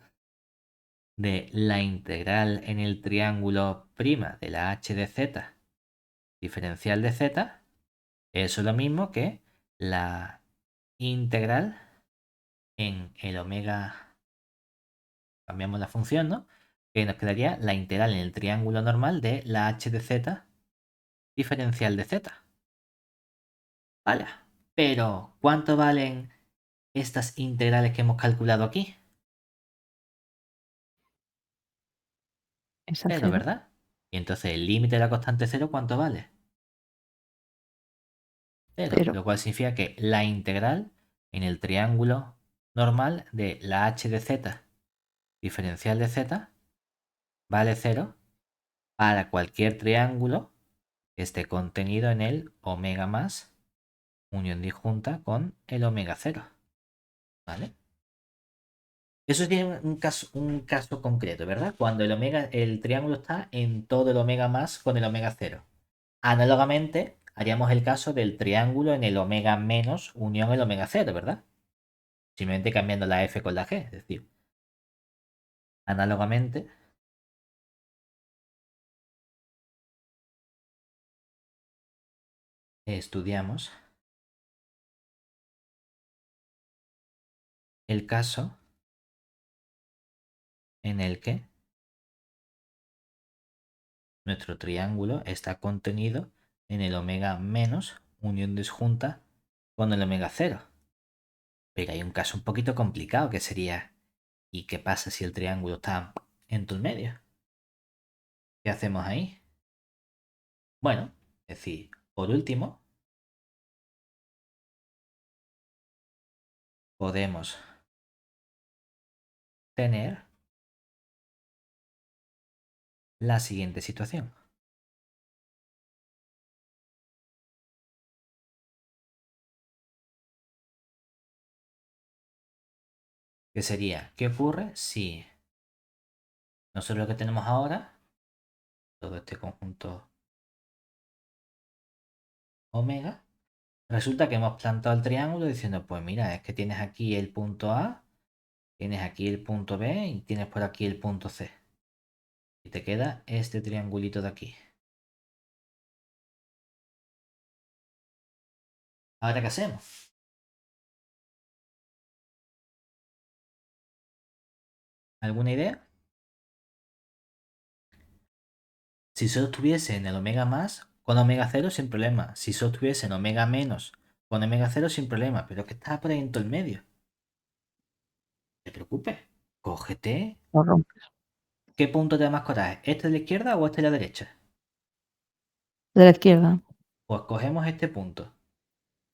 de la integral en el triángulo prima de la h de z diferencial de z, eso es lo mismo que la integral en el omega, cambiamos la función, ¿no? Que nos quedaría la integral en el triángulo normal de la h de z diferencial de z. Vale. Pero, ¿cuánto valen estas integrales que hemos calculado aquí? Esa Cero, cero. ¿verdad? Y entonces el límite de la constante cero, ¿cuánto vale? Cero. Cero. Lo cual significa que la integral en el triángulo normal de la h de z diferencial de z vale cero para cualquier triángulo que esté contenido en el omega más unión disjunta con el omega cero. ¿Vale? Eso tiene un caso concreto, ¿verdad? Cuando el triángulo está en todo el omega más con el omega cero. Análogamente, haríamos el caso del triángulo en el omega menos unión el omega cero, ¿verdad? Simplemente cambiando la F con la G. Es decir, análogamente, estudiamos el caso en el que nuestro triángulo está contenido en el omega menos unión disjunta con el omega cero. Pero hay un caso un poquito complicado que sería, ¿y qué pasa si el triángulo está en tu medio? ¿Qué hacemos ahí? Bueno, es decir, por último, podemos tener la siguiente situación. Que sería, ¿qué ocurre si nosotros lo que tenemos ahora, todo este conjunto omega, resulta que hemos plantado el triángulo diciendo, pues mira, es que tienes aquí el punto A, tienes aquí el punto B y tienes por aquí el punto C. Y te queda este triangulito de aquí. ¿Ahora qué hacemos? ¿Alguna idea? Si solo estuviese en el omega más, con omega cero sin problema. Si solo estuviese en omega menos, con omega cero sin problema. Pero es que está por ahí en todo el medio. No te preocupes. Cógete. Lo rompes. ¿Qué punto te da más coraje? ¿Este de la izquierda o este de la derecha? De la izquierda. Pues cogemos este punto.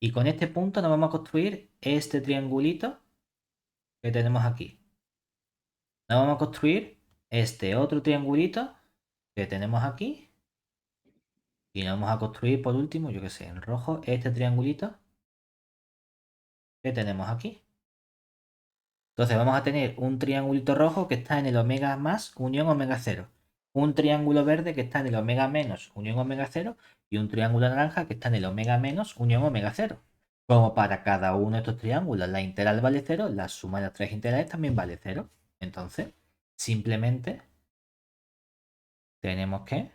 Y con este punto nos vamos a construir este triangulito que tenemos aquí. Nos vamos a construir este otro triangulito que tenemos aquí. Y nos vamos a construir por último, yo que sé, en rojo, este triangulito que tenemos aquí. Entonces vamos a tener un triangulito rojo que está en el omega más unión omega cero. Un triángulo verde que está en el omega menos unión omega cero. Y un triángulo naranja que está en el omega menos unión omega cero. Como para cada uno de estos triángulos la integral vale cero, la suma de las tres integrales también vale cero. Entonces, simplemente tenemos que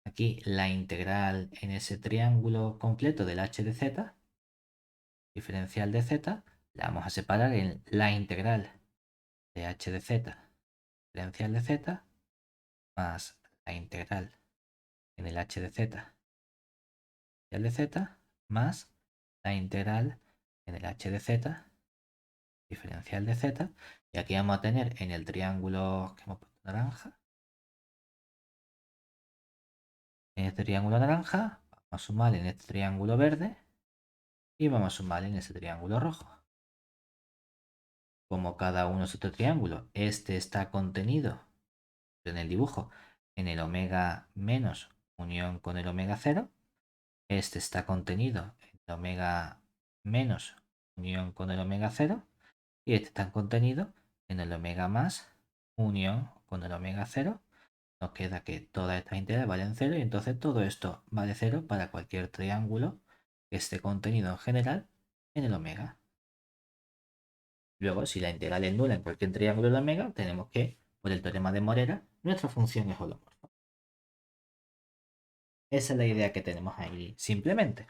aquí la integral en ese triángulo completo del h de z, diferencial de z, la vamos a separar en la integral de h de z, diferencial de z, más la integral en el h de z, diferencial de z, más la integral en el h de z, diferencial de z. Y aquí vamos a tener en el triángulo que hemos puesto naranja, en este triángulo naranja, vamos a sumar en este triángulo verde y vamos a sumar en este triángulo rojo. Como cada uno de estos triángulos, este está contenido en el dibujo en el omega menos unión con el omega cero. Este está contenido en el omega menos unión con el omega cero. Y este está contenido en el omega más unión con el omega cero. Nos queda que todas estas integrales valen cero y entonces todo esto vale cero para cualquier triángulo que esté contenido en general en el omega. Luego, si la integral es nula en cualquier triángulo de omega, tenemos que, por el teorema de Morera, nuestra función es holomorfa. Esa es la idea que tenemos ahí simplemente.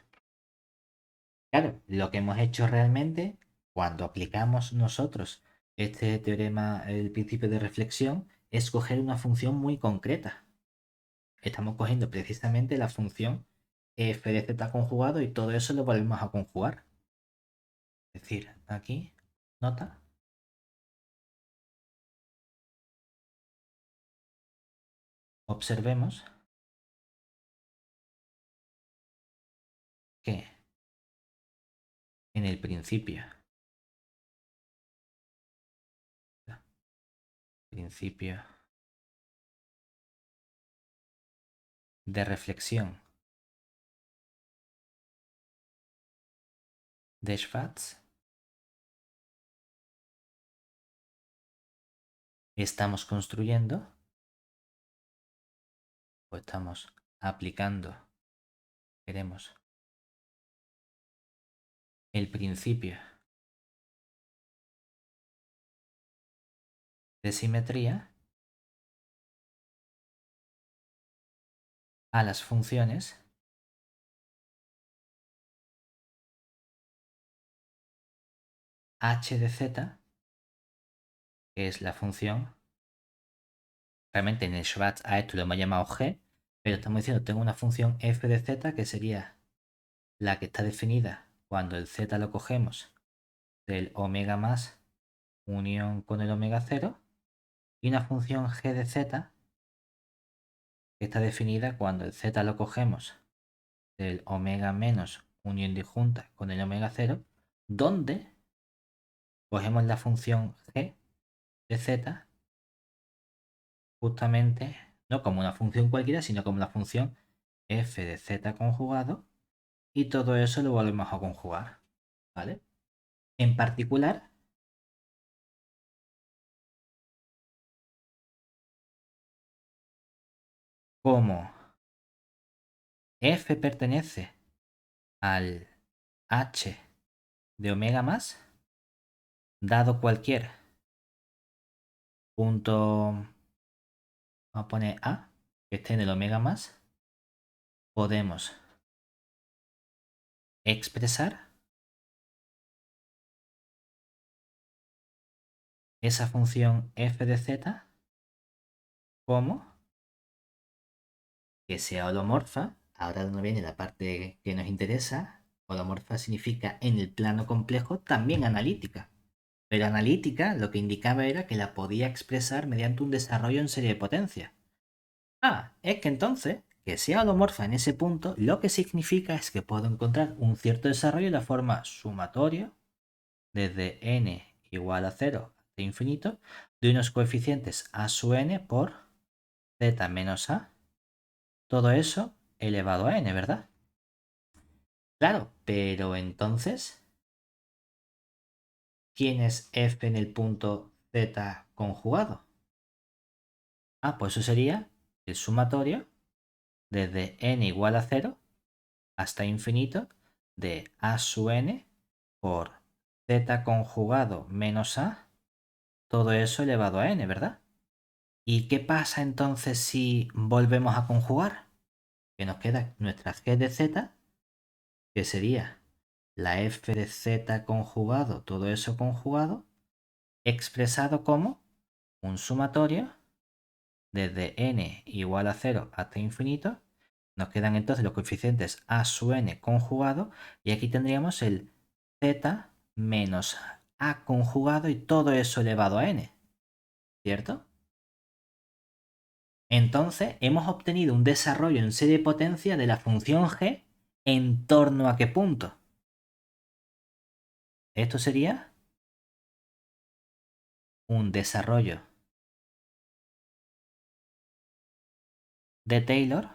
Claro, lo que hemos hecho realmente, cuando aplicamos nosotros este teorema, el principio de reflexión, es coger una función muy concreta. Estamos cogiendo precisamente la función f de z conjugado y todo eso lo volvemos a conjugar. Es decir, aquí, nota, observemos que en el principio de reflexión de Schwarz estamos construyendo o estamos aplicando, queremos, el principio de simetría a las funciones h de z, que es la función, realmente en el Schwarz a esto lo hemos llamado g, pero estamos diciendo tengo una función f de z que sería la que está definida cuando el z lo cogemos del omega más unión con el omega 0 y una función g de z que está definida cuando el z lo cogemos del omega menos unión disjunta con el omega 0, donde cogemos la función g de z justamente no como una función cualquiera, sino como la función f de z conjugado, y todo eso lo volvemos a conjugar, ¿vale? En particular, como f pertenece al h de omega más, dado cualquier punto, vamos a poner a, que esté en el omega más, podemos expresar esa función f de z como que sea holomorfa. Ahora donde viene la parte que nos interesa, holomorfa significa en el plano complejo también analítica. Pero analítica lo que indicaba era que la podía expresar mediante un desarrollo en serie de potencia. Ah, es que entonces, que sea holomorfa en ese punto, lo que significa es que puedo encontrar un cierto desarrollo de la forma sumatoria desde n igual a 0 hasta infinito de unos coeficientes a sub n por z menos a, todo eso elevado a n, ¿verdad? Claro, pero entonces, ¿quién es f en el punto z conjugado? Ah, pues eso sería el sumatorio desde n igual a 0 hasta infinito de a sub n por z conjugado menos a, todo eso elevado a n, ¿verdad? ¿Y qué pasa entonces si volvemos a conjugar? Que nos queda nuestra g de z, que sería la f de z conjugado, todo eso conjugado, expresado como un sumatorio desde n igual a 0 hasta infinito. Nos quedan entonces los coeficientes a sub n conjugado y aquí tendríamos el z menos a conjugado y todo eso elevado a n, ¿cierto? Entonces hemos obtenido un desarrollo en serie de potencia de la función g en torno a qué punto. Esto sería un desarrollo de Taylor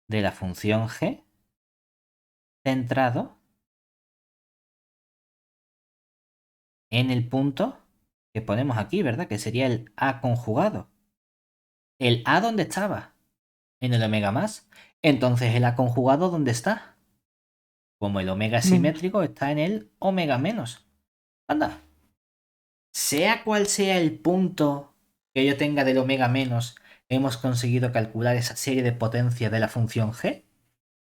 de la función g centrado en el punto que ponemos aquí, ¿verdad? Que sería el a conjugado. ¿El a dónde estaba? En el omega más. Entonces el a conjugado ¿dónde está? Como el omega Menos. simétrico está en el omega menos. Anda. Sea cual sea el punto que yo tenga del omega menos, ¿hemos conseguido calcular esa serie de potencia de la función g?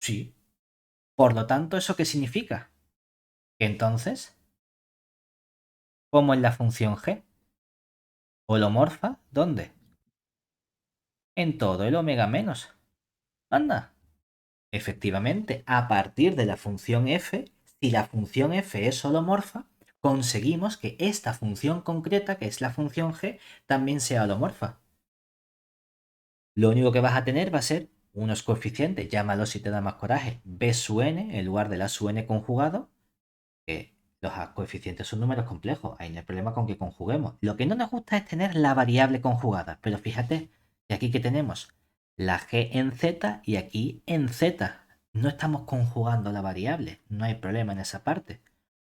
Sí. Por lo tanto, ¿eso qué significa? Que entonces, ¿cómo es la función g? ¿Holomorfa? ¿Dónde? En todo el omega menos. Anda. Efectivamente, a partir de la función f, si la función f es holomorfa, conseguimos que esta función concreta, que es la función g, también sea holomorfa. Lo único que vas a tener va a ser unos coeficientes, llámalo si te da más coraje, b sub n en lugar de la sub n conjugado, que los coeficientes son números complejos, ahí no hay problema con que conjuguemos. Lo que no nos gusta es tener la variable conjugada, pero fíjate Y aquí que tenemos la g en z y aquí en z. No estamos conjugando la variable, no hay problema en esa parte.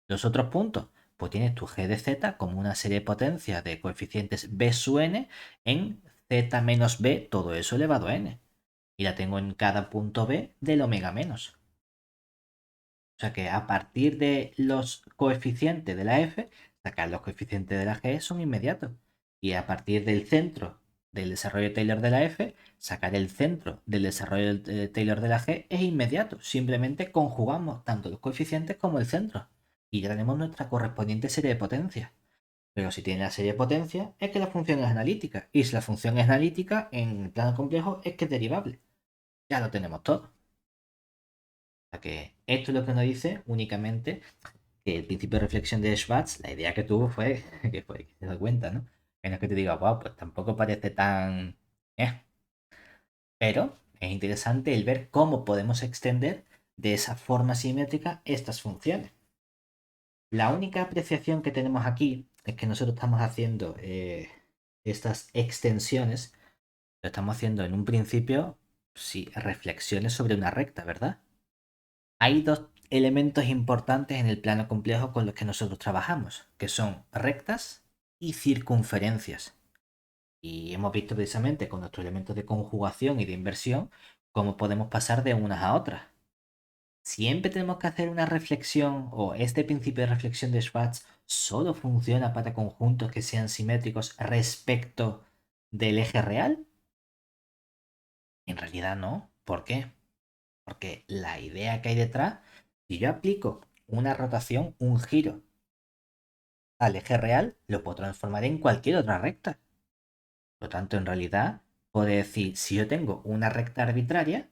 Los otros puntos, pues tienes tu g de z como una serie de potencias de coeficientes b sub n en z menos b, todo eso elevado a n. Y la tengo en cada punto b del omega menos. O sea que a partir de los coeficientes de la f, sacar los coeficientes de la g son inmediatos. Y a partir del centro del desarrollo de Taylor de la f, sacar el centro del desarrollo de Taylor de la g es inmediato. Simplemente conjugamos tanto los coeficientes como el centro. Y ya tenemos nuestra correspondiente serie de potencias. Pero si tiene la serie de potencias, es que la función es analítica. Y si la función es analítica, en plano complejo, es que es derivable. Ya lo tenemos todo. O sea que esto es lo que nos dice únicamente que el principio de reflexión de Schwartz, la idea que tuvo fue que se da cuenta, ¿no? Que no es que te diga, wow, pues tampoco parece tan. Pero es interesante el ver cómo podemos extender de esa forma simétrica estas funciones. La única apreciación que tenemos aquí es que nosotros estamos haciendo estas extensiones, lo estamos haciendo en un principio, sí, reflexiones sobre una recta, ¿verdad? Hay dos elementos importantes en el plano complejo con los que nosotros trabajamos, que son rectas y circunferencias. Y hemos visto precisamente con nuestros elementos de conjugación y de inversión cómo podemos pasar de unas a otras. Siempre tenemos que hacer una reflexión o este principio de reflexión de Schwartz solo funciona para conjuntos que sean simétricos respecto del eje real. En realidad no. ¿Por qué? Porque la idea que hay detrás, si yo aplico una rotación, un giro al eje real, lo puedo transformar en cualquier otra recta. Por lo tanto, en realidad, puedo decir, si yo tengo una recta arbitraria,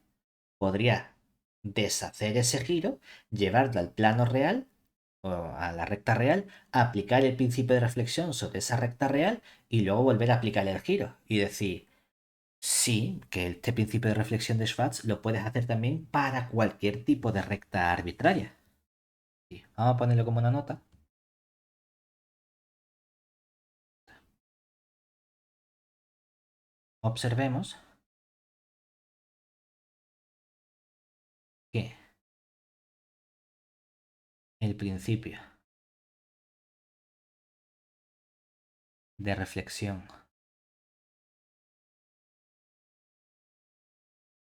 podría deshacer ese giro, llevarlo al plano real o a la recta real, aplicar el principio de reflexión sobre esa recta real y luego volver a aplicar el giro y decir, sí, que este principio de reflexión de Schwartz lo puedes hacer también para cualquier tipo de recta arbitraria. Sí, vamos a ponerlo como una nota. Observemos que el principio de reflexión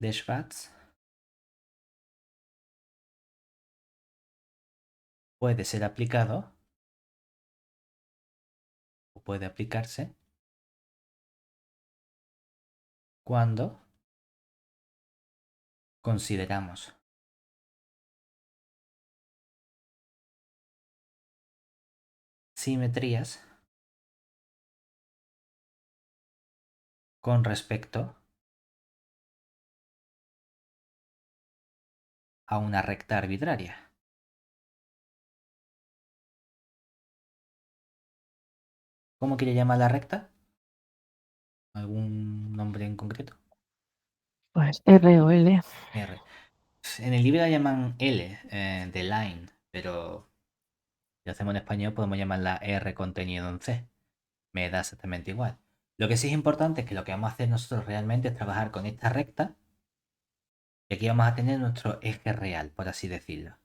de Schwartz puede ser aplicado o puede aplicarse cuando consideramos simetrías con respecto a una recta arbitraria. ¿Cómo quiere llamar la recta? ¿Algún nombre en concreto? Pues R o L. R. En el libro la llaman L, de line, pero si lo hacemos en español podemos llamarla R contenido en C. Me da exactamente igual. Lo que sí es importante es que lo que vamos a hacer nosotros realmente es trabajar con esta recta y aquí vamos a tener nuestro eje real, por así decirlo.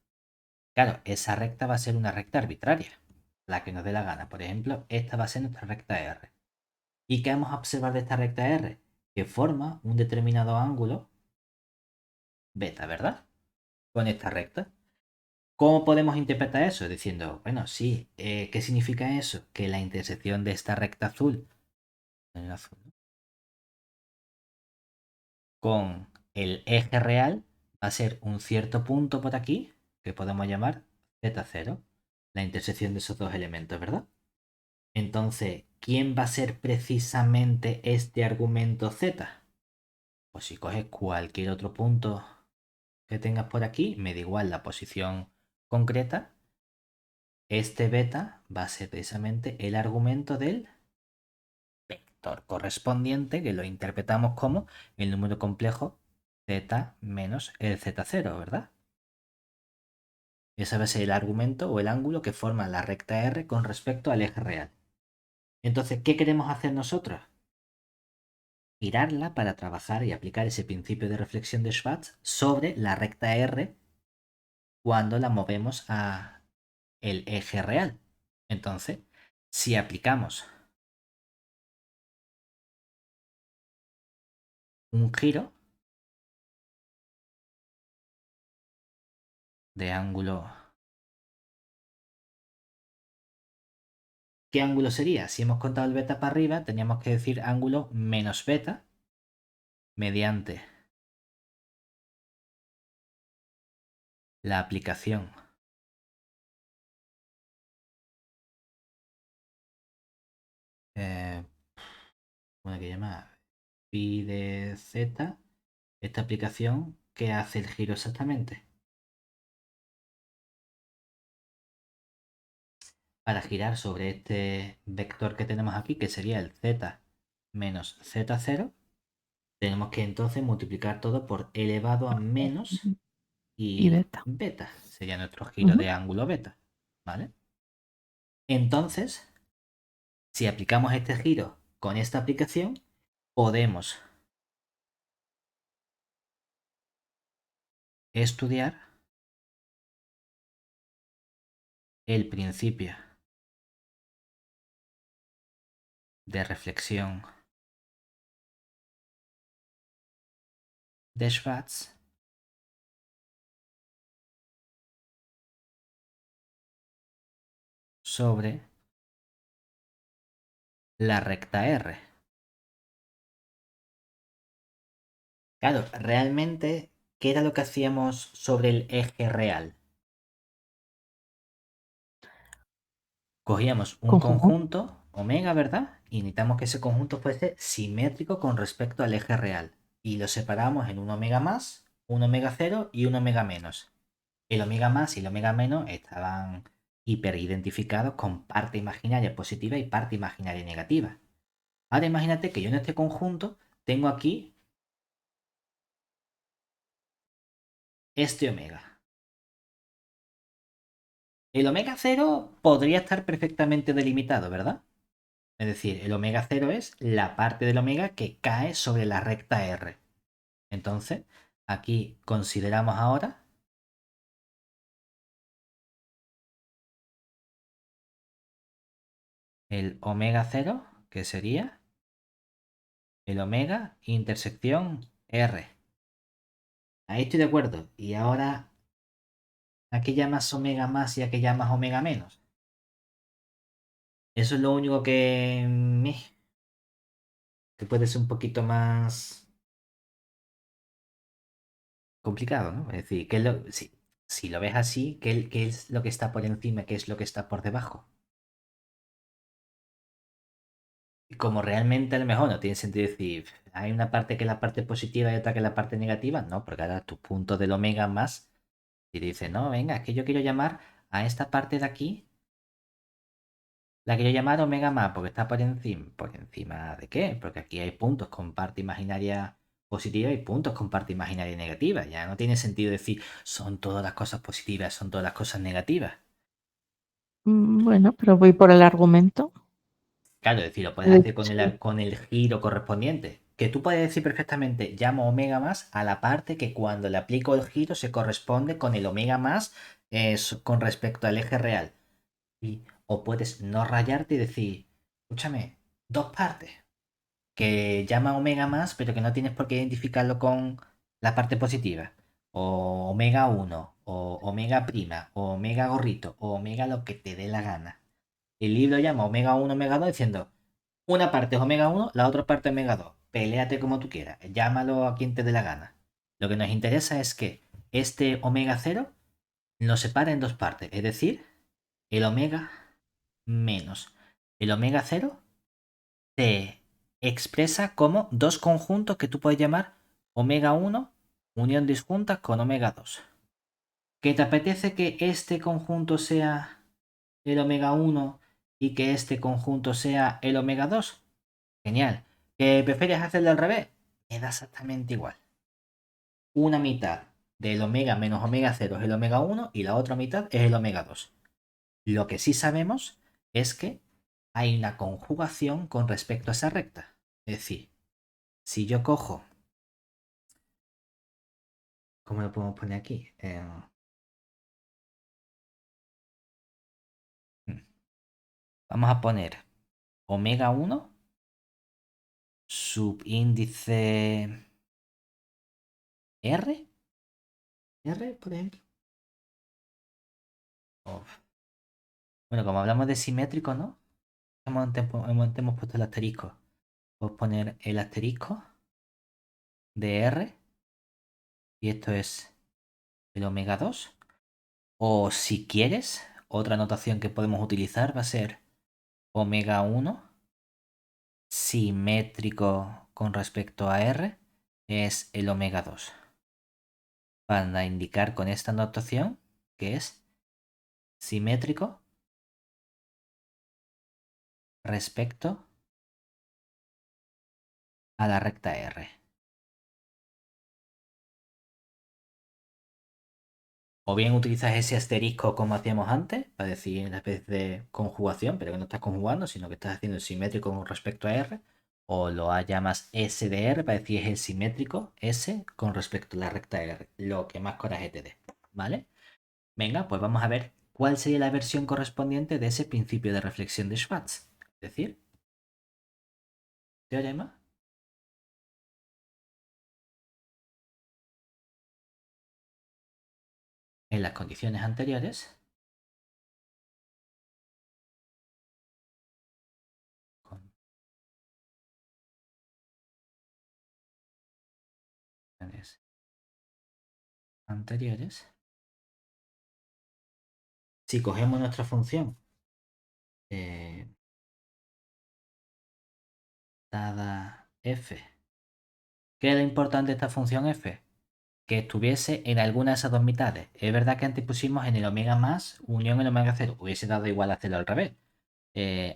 Claro, esa recta va a ser una recta arbitraria, la que nos dé la gana. Por ejemplo, esta va a ser nuestra recta R. ¿Y qué vamos a observar de esta recta R? Que forma un determinado ángulo beta, ¿verdad? Con esta recta. ¿Cómo podemos interpretar eso? Diciendo, bueno, sí, ¿qué significa eso? Que la intersección de esta recta azul, ¿no? Con el eje real va a ser un cierto punto por aquí que podemos llamar Z0, la intersección de esos dos elementos, ¿verdad? Entonces, ¿quién va a ser precisamente este argumento Z? Pues si coges cualquier otro punto que tengas por aquí, me da igual la posición concreta, este beta va a ser precisamente el argumento del vector correspondiente, que lo interpretamos como el número complejo z menos el z0, ¿verdad? Ese va a ser el argumento o el ángulo que forma la recta R con respecto al eje real. Entonces, ¿qué queremos hacer nosotros? girarla para trabajar y aplicar ese principio de reflexión de Schwartz sobre la recta R cuando la movemos a el eje real. Entonces, si aplicamos un giro de ángulo, ¿qué ángulo sería? Si hemos contado el beta para arriba, teníamos que decir ángulo menos beta mediante la aplicación ¿cómo que llama? Pi de z, esta aplicación que hace el giro exactamente. Para girar sobre este vector que tenemos aquí, que sería el z menos z0, tenemos que entonces multiplicar todo por elevado a menos Y y beta. beta. Sería nuestro giro Ujú. de ángulo beta. ¿Vale? Entonces, si aplicamos este giro con esta aplicación, podemos estudiar el principio de reflexión de Schwartz sobre la recta R. Claro, realmente, ¿qué era lo que hacíamos sobre el eje real? Cogíamos un Conjunto. conjunto omega, ¿verdad? Y necesitamos que ese conjunto fuese simétrico con respecto al eje real. Y lo separamos en un omega más, un omega cero y un omega menos. El omega más y el omega menos estaban hiperidentificados con parte imaginaria positiva y parte imaginaria negativa. Ahora imagínate que yo en este conjunto tengo aquí este omega. El omega cero podría estar perfectamente delimitado, ¿verdad? Es decir, el omega cero es la parte del omega que cae sobre la recta R. Entonces, aquí consideramos ahora el omega cero, que sería el omega intersección R. Ahí estoy de acuerdo. Y ahora, ¿a qué llamas omega más y a qué llamas omega menos? Eso es lo único que puede ser un poquito más complicado, ¿no? Es decir, si lo ves así, ¿qué es lo que está por encima, qué es lo que está por debajo? Y como realmente a lo mejor no tiene sentido decir, hay una parte que es la parte positiva y otra que es la parte negativa, no, porque ahora tu punto del omega más, y dices, no, venga, es que yo quiero llamar a esta parte de aquí, la quiero llamar omega más, porque está ¿por encima de qué? Porque aquí hay puntos con parte imaginaria positiva y puntos con parte imaginaria negativa. Ya no tiene sentido decir, son todas las cosas positivas, son todas las cosas negativas. Bueno, pero voy por el argumento. Claro, es decir, lo puedes De hacer con hecho, con el giro correspondiente. Que tú puedes decir perfectamente, llamo omega más a la parte que cuando le aplico el giro se corresponde con el omega más con respecto al eje real. O puedes no rayarte y decir, escúchame, dos partes que llama omega más, pero que no tienes por qué identificarlo con la parte positiva. O omega 1, o omega prima, o omega gorrito, o omega lo que te dé la gana. El libro llama omega 1, omega 2 diciendo, una parte es omega 1, la otra parte es omega 2. Péleate como tú quieras, llámalo a quien te dé la gana. Lo que nos interesa es que este omega 0 nos separa en dos partes, es decir, el omega menos el omega 0 se expresa como dos conjuntos que tú puedes llamar omega 1 unión disjunta con omega 2. ¿Que te apetece que este conjunto sea el omega 1 y que este conjunto sea el omega 2? Genial. ¿Que prefieres hacerlo al revés? Me da exactamente igual. Una mitad del omega menos omega 0 es el omega 1 y la otra mitad es el omega 2. Lo que sí sabemos es que hay una conjugación con respecto a esa recta. Es decir, Si yo cojo, ¿cómo lo podemos poner aquí? Vamos a poner omega 1 subíndice R, R, por ejemplo. Of. Bueno, como hablamos de simétrico, ¿no? Hemos puesto el asterisco. Puedo poner el asterisco de R y esto es el omega 2. O si quieres, otra notación que podemos utilizar va a ser omega 1 simétrico con respecto a R es el omega 2. Para indicar con esta notación que es simétrico respecto a la recta R. O bien utilizas ese asterisco como hacíamos antes, para decir una especie de conjugación, pero que no estás conjugando, sino que estás haciendo el simétrico con respecto a R. O lo llamas S de R para decir es el simétrico S con respecto a la recta R. Lo que más coraje te dé. ¿Vale? Venga, pues vamos a ver cuál sería la versión correspondiente de ese principio de reflexión de Schwartz. Es decir, teorema en las condiciones anteriores. Condiciones anteriores. Si cogemos nuestra función eh, dada f, ¿qué es lo importante de esta función f? Que estuviese en alguna de esas dos mitades. Es verdad que antes pusimos en el omega más unión el omega cero. Hubiese dado igual hacerlo al revés.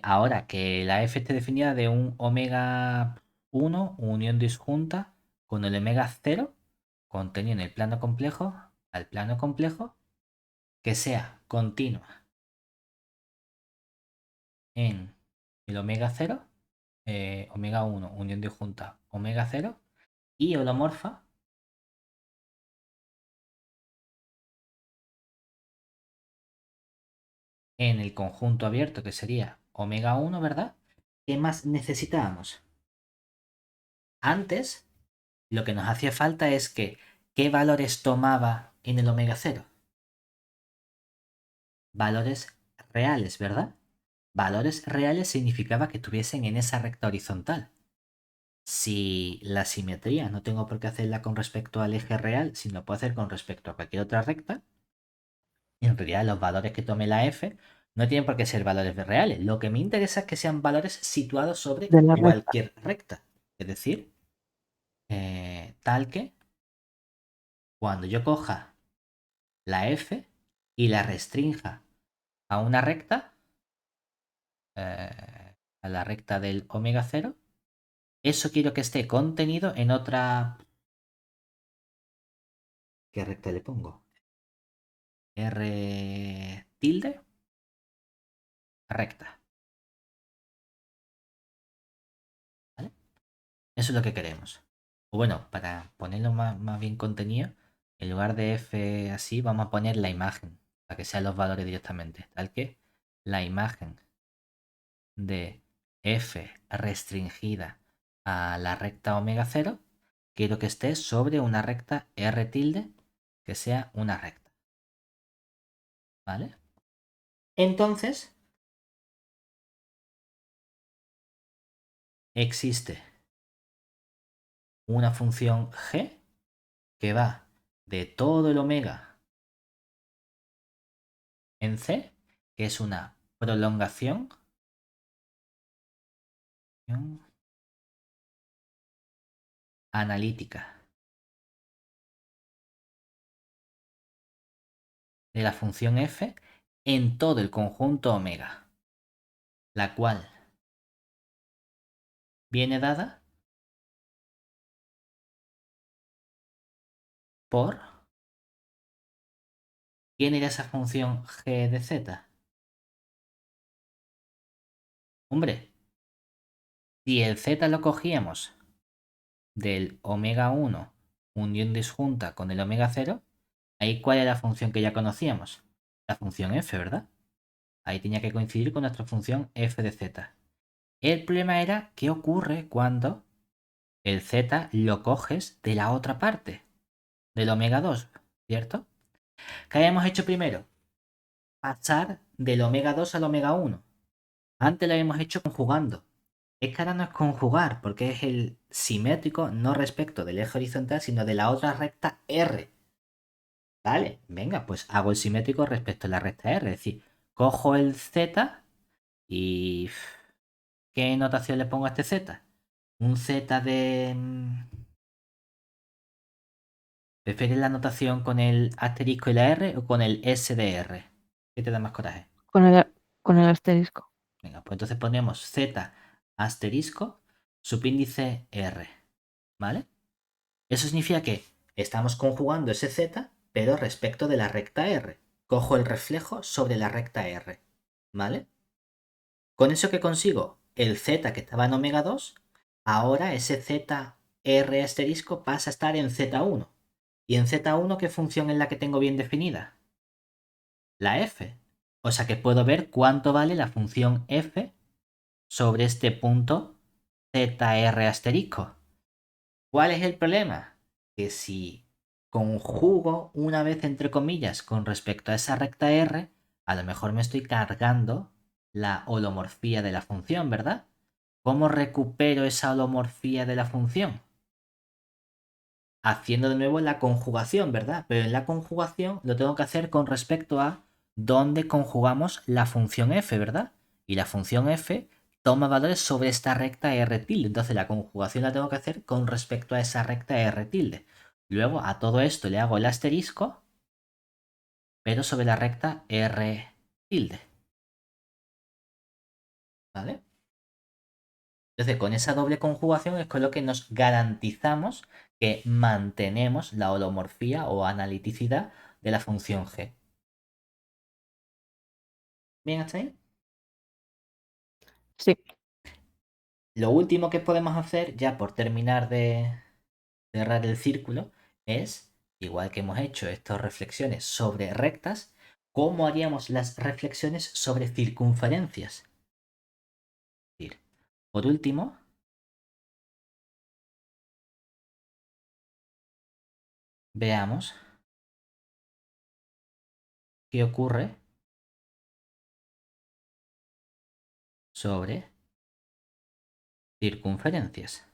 Ahora que la f esté definida de un omega 1 unión disjunta con el omega 0 contenido en el plano complejo al plano complejo que sea continua en el omega 0, omega 1 unión disjunta omega 0 y holomorfa en el conjunto abierto que sería omega 1, ¿verdad? ¿Qué más necesitábamos? Antes, lo que nos hacía falta es que ¿qué valores tomaba en el omega 0? Valores reales, ¿verdad? Valores reales significaba que estuviesen en esa recta horizontal. Si la simetría no tengo por qué hacerla con respecto al eje real, sino puedo hacer con respecto a cualquier otra recta, en realidad los valores que tome la f no tienen por qué ser valores reales. Lo que me interesa es que sean valores situados sobre de la recta. cualquier recta. Es decir, tal que cuando yo coja la f y la restrinja a una recta, a la recta del omega 0, eso quiero que esté contenido en otra... ¿Qué recta le pongo? R tilde recta. ¿Vale? Eso es lo que queremos. O bueno, para ponerlo más bien contenido, en lugar de f así, vamos a poner la imagen, para que sean los valores directamente. Tal que la imagen de f restringida a la recta omega 0, quiero que esté sobre una recta r tilde que sea una recta. ¿Vale? Entonces, existe una función g que va de todo el omega en c, que es una prolongación analítica de la función f en todo el conjunto omega, la cual viene dada por... ¿Quién era esa función g de z? Hombre, si el z lo cogíamos del omega 1 unión disjunta con el omega 0, ahí cuál es la función que ya conocíamos. La función f, ¿verdad? Ahí tenía que coincidir con nuestra función f de z. El problema era qué ocurre cuando el z lo coges de la otra parte, del omega 2, ¿cierto? ¿Qué habíamos hecho primero? Pasar del omega 2 al omega 1. Antes lo habíamos hecho conjugando. Es que ahora no es conjugar, porque es el simétrico no respecto del eje horizontal, sino de la otra recta R. ¿Vale? Venga, pues hago el simétrico respecto a la recta R. Es decir, cojo el Z y... ¿Qué notación le pongo a este Z? Un Z de... ¿Prefieres la notación con el asterisco y la R o con el S de R? ¿Qué te da más coraje? Con el asterisco. Venga, pues entonces ponemos Z asterisco subíndice R. ¿Vale? Eso significa que estamos conjugando ese Z, pero respecto de la recta R. Cojo el reflejo sobre la recta R. ¿Vale? Con eso que consigo el Z que estaba en omega 2, ahora ese Z R asterisco pasa a estar en Z1. ¿Y en Z1 qué función es la que tengo bien definida? La F. O sea que puedo ver cuánto vale la función F sobre este punto ZR asterisco. ¿Cuál es el problema? Que si conjugo una vez entre comillas con respecto a esa recta R, a lo mejor me estoy cargando la holomorfía de la función, ¿verdad? ¿Cómo recupero esa holomorfía de la función? Haciendo de nuevo la conjugación, ¿verdad? Pero en la conjugación lo tengo que hacer con respecto a dónde conjugamos la función f, ¿verdad? Y la función f toma valores sobre esta recta r tilde. Entonces la conjugación la tengo que hacer con respecto a esa recta r tilde. Luego a todo esto le hago el asterisco, pero sobre la recta r tilde. ¿Vale? Entonces, con esa doble conjugación es con lo que nos garantizamos que mantenemos la holomorfía o analiticidad de la función g. ¿Bien hasta ahí? Sí. Lo último que podemos hacer, ya por terminar de cerrar el círculo, es, igual que hemos hecho estas reflexiones sobre rectas, ¿cómo haríamos las reflexiones sobre circunferencias? Es decir, por último, veamos qué ocurre sobre circunferencias.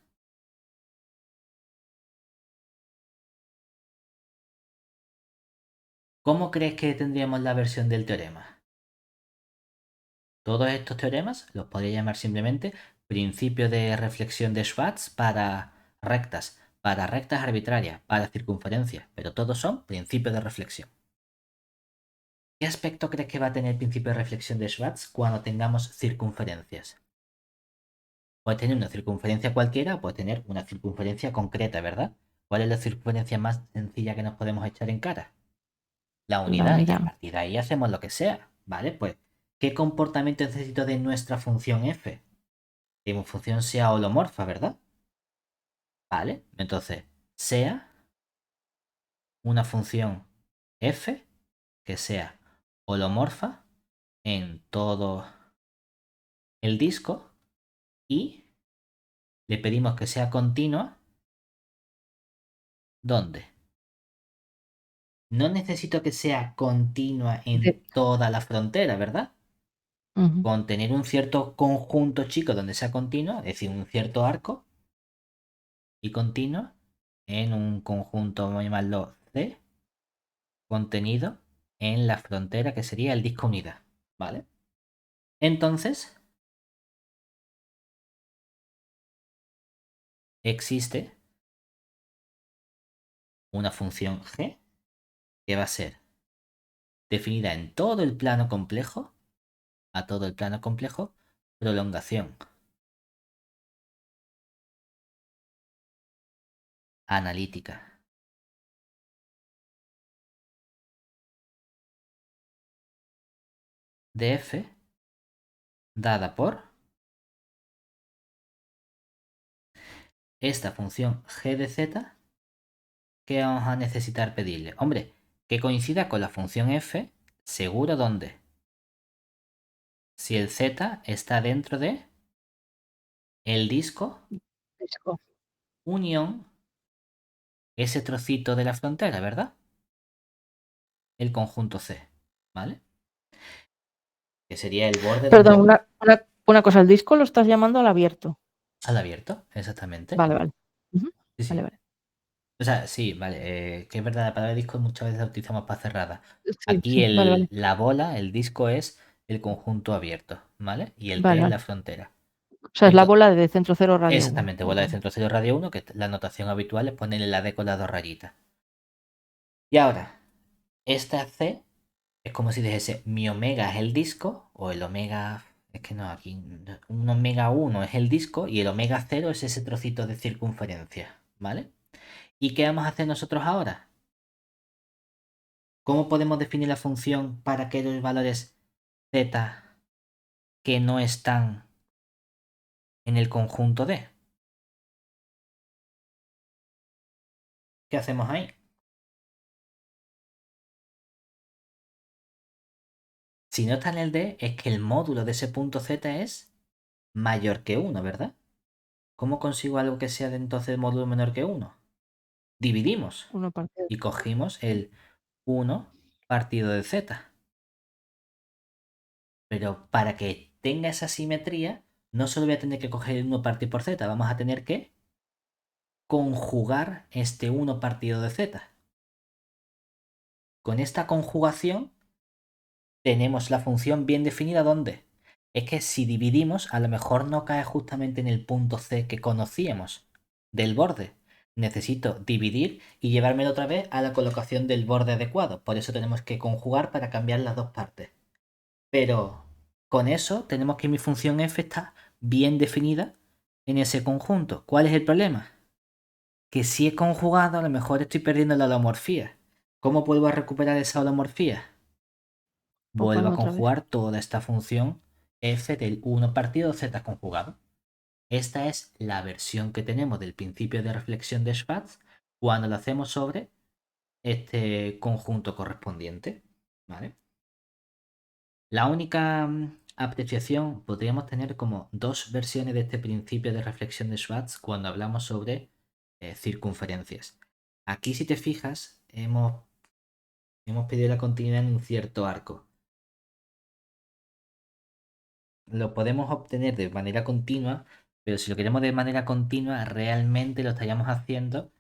¿Cómo crees que tendríamos la versión del teorema? Todos estos teoremas los podría llamar simplemente principio de reflexión de Schwartz para rectas arbitrarias, para circunferencias, pero todos son principios de reflexión. ¿Qué aspecto crees que va a tener el principio de reflexión de Schwartz cuando tengamos circunferencias? Puedes tener una circunferencia cualquiera o puedes tener una circunferencia concreta, ¿verdad? ¿Cuál es la circunferencia más sencilla que nos podemos echar en cara? La La unidad, y a mediana. partir de ahí hacemos lo que sea, ¿vale? Pues, ¿qué comportamiento necesito de nuestra función f? Que mi función sea holomorfa, ¿verdad? Vale, entonces, sea una función f que sea holomorfa en todo el disco y le pedimos que sea continua, ¿dónde? No necesito que sea continua en De- toda la frontera, ¿verdad? Ujú. Con tener un cierto conjunto chico donde sea continua, es decir, un cierto arco, y continua en un conjunto, vamos a llamarlo C, contenido en la frontera que sería el disco unidad, ¿vale? Entonces, existe una función g que va a ser definida en todo el plano complejo, a todo el plano complejo, prolongación analítica de f dada por esta función g de z, ¿qué vamos a necesitar pedirle? Hombre, que coincida con la función f, seguro dónde. Si el z está dentro de el disco Disco. unión ese trocito de la frontera, ¿verdad? El conjunto C, ¿vale? Que sería el borde Perdón, donde... una cosa, el disco lo estás llamando al abierto. Al abierto, exactamente. Vale, vale. Ujú. Sí, Vale, sí. vale. O sea, sí, vale. Que es verdad, la palabra disco muchas veces la utilizamos para cerrada. Sí, Aquí sí, vale, vale. la bola, el disco es el conjunto abierto, ¿vale? Y el T Vale, es vale. la frontera. O sea, es la bola de centro cero radio 1. Exactamente, bola de centro cero radio 1, que la notación habitual es ponerle la D con las dos rayitas. Y ahora, esta C es como si dijese mi omega es el disco, o el omega, es que no, aquí un omega 1 es el disco y el omega 0 es ese trocito de circunferencia, ¿vale? ¿Y qué vamos a hacer nosotros ahora? ¿Cómo podemos definir la función para que los valores z que no están en el conjunto D? ¿Qué hacemos ahí? Si no está en el D, es que el módulo de ese punto z es mayor que 1, ¿verdad? ¿Cómo consigo algo que sea de entonces módulo menor que 1? Dividimos Uno partido. y cogimos el 1 partido de z. Pero para que tenga esa simetría, no solo voy a tener que coger el 1 partido por z, vamos a tener que conjugar este 1 partido de z. Con esta conjugación tenemos la función bien definida ¿dónde? Es que si dividimos, a lo mejor no cae justamente en el punto C que conocíamos del borde. Necesito dividir y llevármelo otra vez a la colocación del borde adecuado. Por eso tenemos que conjugar para cambiar las dos partes. Pero con eso tenemos que mi función f está bien definida en ese conjunto. ¿Cuál es el problema? Que si he conjugado, a lo mejor estoy perdiendo la holomorfía. ¿Cómo vuelvo a recuperar esa holomorfía? Vuelvo a Conjugando otra vez. conjugar toda esta función f del 1 partido z conjugado. Esta es la versión que tenemos del principio de reflexión de Schwartz cuando lo hacemos sobre este conjunto correspondiente. ¿Vale? La única apreciación, podríamos tener como dos versiones de este principio de reflexión de Schwartz cuando hablamos sobre circunferencias. Aquí, si te fijas, hemos pedido la continuidad en un cierto arco. Lo podemos obtener de manera continua, pero si lo queremos de manera continua, realmente lo estaríamos haciendo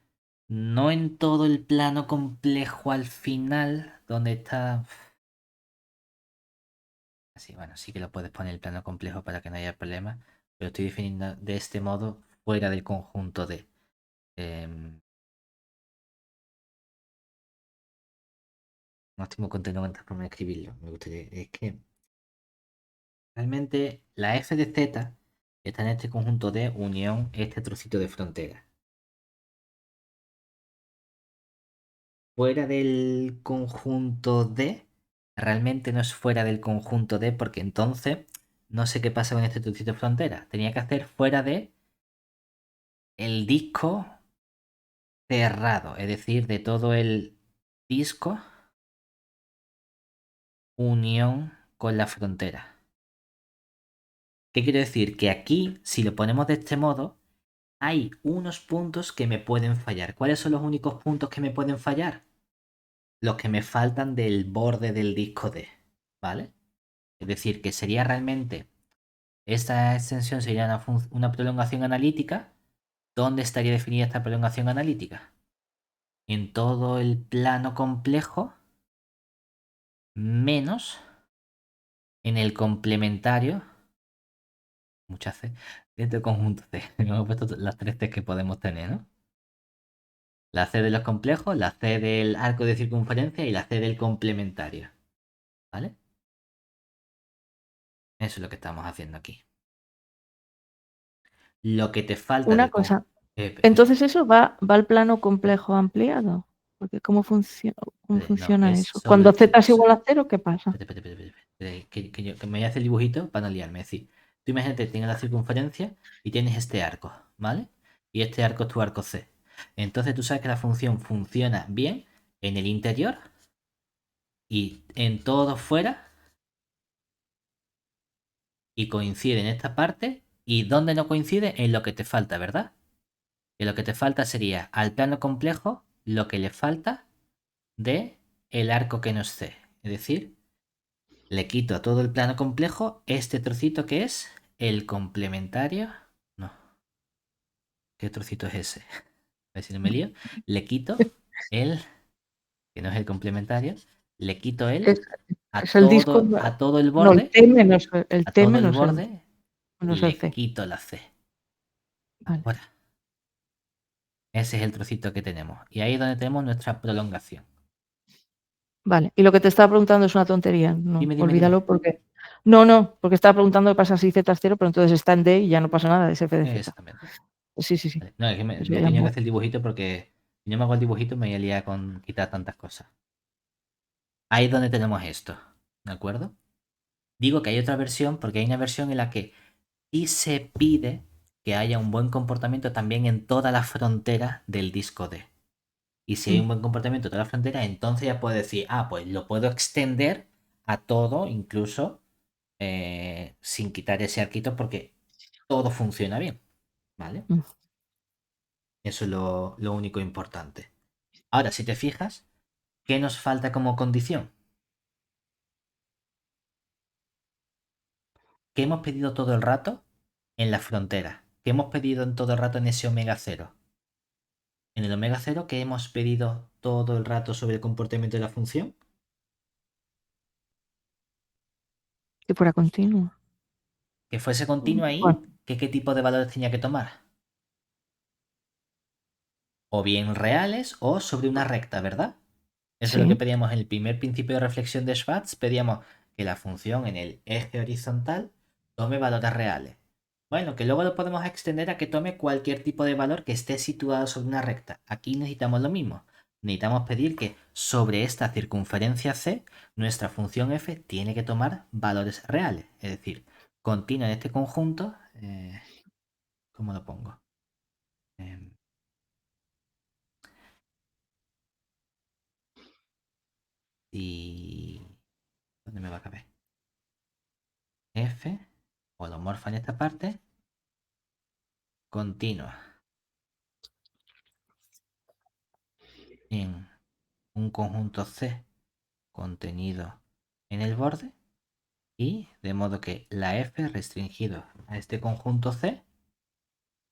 no en todo el plano complejo al final, donde está... Así, bueno, sí que lo puedes poner el plano complejo para que no haya problema, pero estoy definiendo de este modo fuera del conjunto de... no estoy muy contento con esta forma de escribirlo. Me gustaría... Es que realmente la f de z está en este conjunto de unión este trocito de frontera. Fuera del conjunto D, realmente no es fuera del conjunto D, porque entonces no sé qué pasa con este trocito de frontera. Tenía que hacer fuera de el disco cerrado, es decir, de todo el disco unión con la frontera. ¿Qué quiero decir? Que aquí, si lo ponemos de este modo, hay unos puntos que me pueden fallar. ¿Cuáles son los únicos puntos que me pueden fallar? Los que me faltan del borde del disco D, ¿vale? Es decir, que sería realmente, esta extensión sería una prolongación analítica. ¿Dónde estaría definida esta prolongación analítica? En todo el plano complejo menos en el complementario, muchas C, dentro del conjunto C. Hemos puesto las tres C que podemos tener, ¿no? La C de los complejos, la C del arco de circunferencia y la C del complementario. ¿Vale? Eso es lo que estamos haciendo aquí. Lo que te falta Una del cosa. conjunto. Entonces eso va al plano complejo ampliado. Porque ¿cómo No, funciona es eso? Cuando sobre. z es igual a cero, ¿qué pasa? Que me voy a hacer el dibujito para no liarme. Es decir, tú imagínate que tienes la circunferencia y tienes este arco, ¿vale? y este arco es tu arco C. Entonces tú sabes que la función funciona bien en el interior y en todo fuera y coincide en esta parte. ¿Y dónde no coincide? En lo que te falta, ¿verdad? Que lo que te falta sería al plano complejo lo que le falta de el arco que no es C. Es decir, le quito a todo el plano complejo este trocito que es el complementario. No, ¿qué trocito es ese? A ver si no me lío. Le quito el, que no es el complementario, le quito el Es, es el disco, a todo el no, borde, el a T todo el menos borde, menos el le C. quito la C. Vale. Ahora, ese es el trocito que tenemos. Y ahí es donde tenemos nuestra prolongación. Vale. Y lo que te estaba preguntando es una tontería. No, Dime, dime, dime. olvídalo porque. No, porque estaba preguntando qué pasa si Z es cero, pero entonces está en D y ya no pasa nada, es F de Z. Exactamente. Sí. Vale. No, es que Eso me ya he tenido que llamo. hacer el dibujito porque si no me hago el dibujito me voy a liar con quitar tantas cosas. Ahí es donde tenemos esto. ¿De acuerdo? Digo que hay otra versión porque hay una versión en la que sí se pide que haya un buen comportamiento también en toda la frontera del disco D. Y si hay un buen comportamiento en toda la frontera, entonces ya puedo decir, pues lo puedo extender a todo, incluso sin quitar ese arquito, porque todo funciona bien. ¿Vale? Mm. Eso es lo único importante. Ahora, si te fijas, ¿qué nos falta como condición? ¿Qué hemos pedido todo el rato en la frontera? ¿Qué hemos pedido en todo el rato en ese omega cero? En el omega cero, ¿qué hemos pedido todo el rato sobre el comportamiento de la función? Que fuera continuo. Que fuese continua ahí, Bueno, ¿qué tipo de valores tenía que tomar? O bien reales o sobre una recta, ¿verdad? Eso es lo que sí. pedíamos en el primer principio de reflexión de Schwartz. Pedíamos que la función en el eje horizontal tome valores reales. Bueno, que luego lo podemos extender a que tome cualquier tipo de valor que esté situado sobre una recta. Aquí necesitamos lo mismo. Necesitamos pedir que sobre esta circunferencia C, nuestra función f tiene que tomar valores reales. Es decir, continua en este conjunto. ¿Cómo lo pongo? Em, y... ¿Dónde me va a caber? F, holomorfa en esta parte, continua en un conjunto C contenido en el borde y de modo que la F restringido a este conjunto C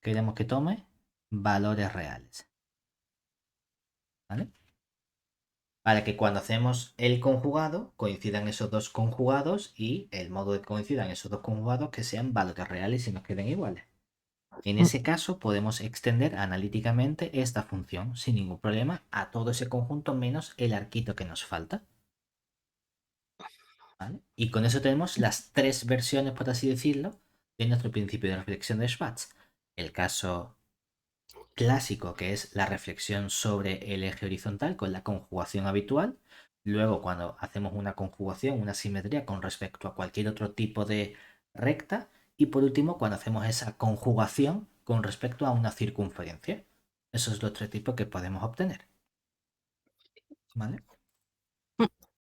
queremos que tome valores reales. ¿Vale? Para que cuando hacemos el conjugado coincidan esos dos conjugados y el modo de que coincidan esos dos conjugados que sean valores reales y nos queden iguales. En Mm. ese caso podemos extender analíticamente esta función sin ningún problema a todo ese conjunto menos el arquito que nos falta. ¿Vale? Y con eso tenemos las tres versiones, por así decirlo, de nuestro principio de reflexión de Schwartz. El caso clásico, que es la reflexión sobre el eje horizontal con la conjugación habitual. Luego, cuando hacemos una conjugación, una simetría con respecto a cualquier otro tipo de recta. Y por último, cuando hacemos esa conjugación con respecto a una circunferencia. Esos son los tres tipos que podemos obtener. ¿Vale?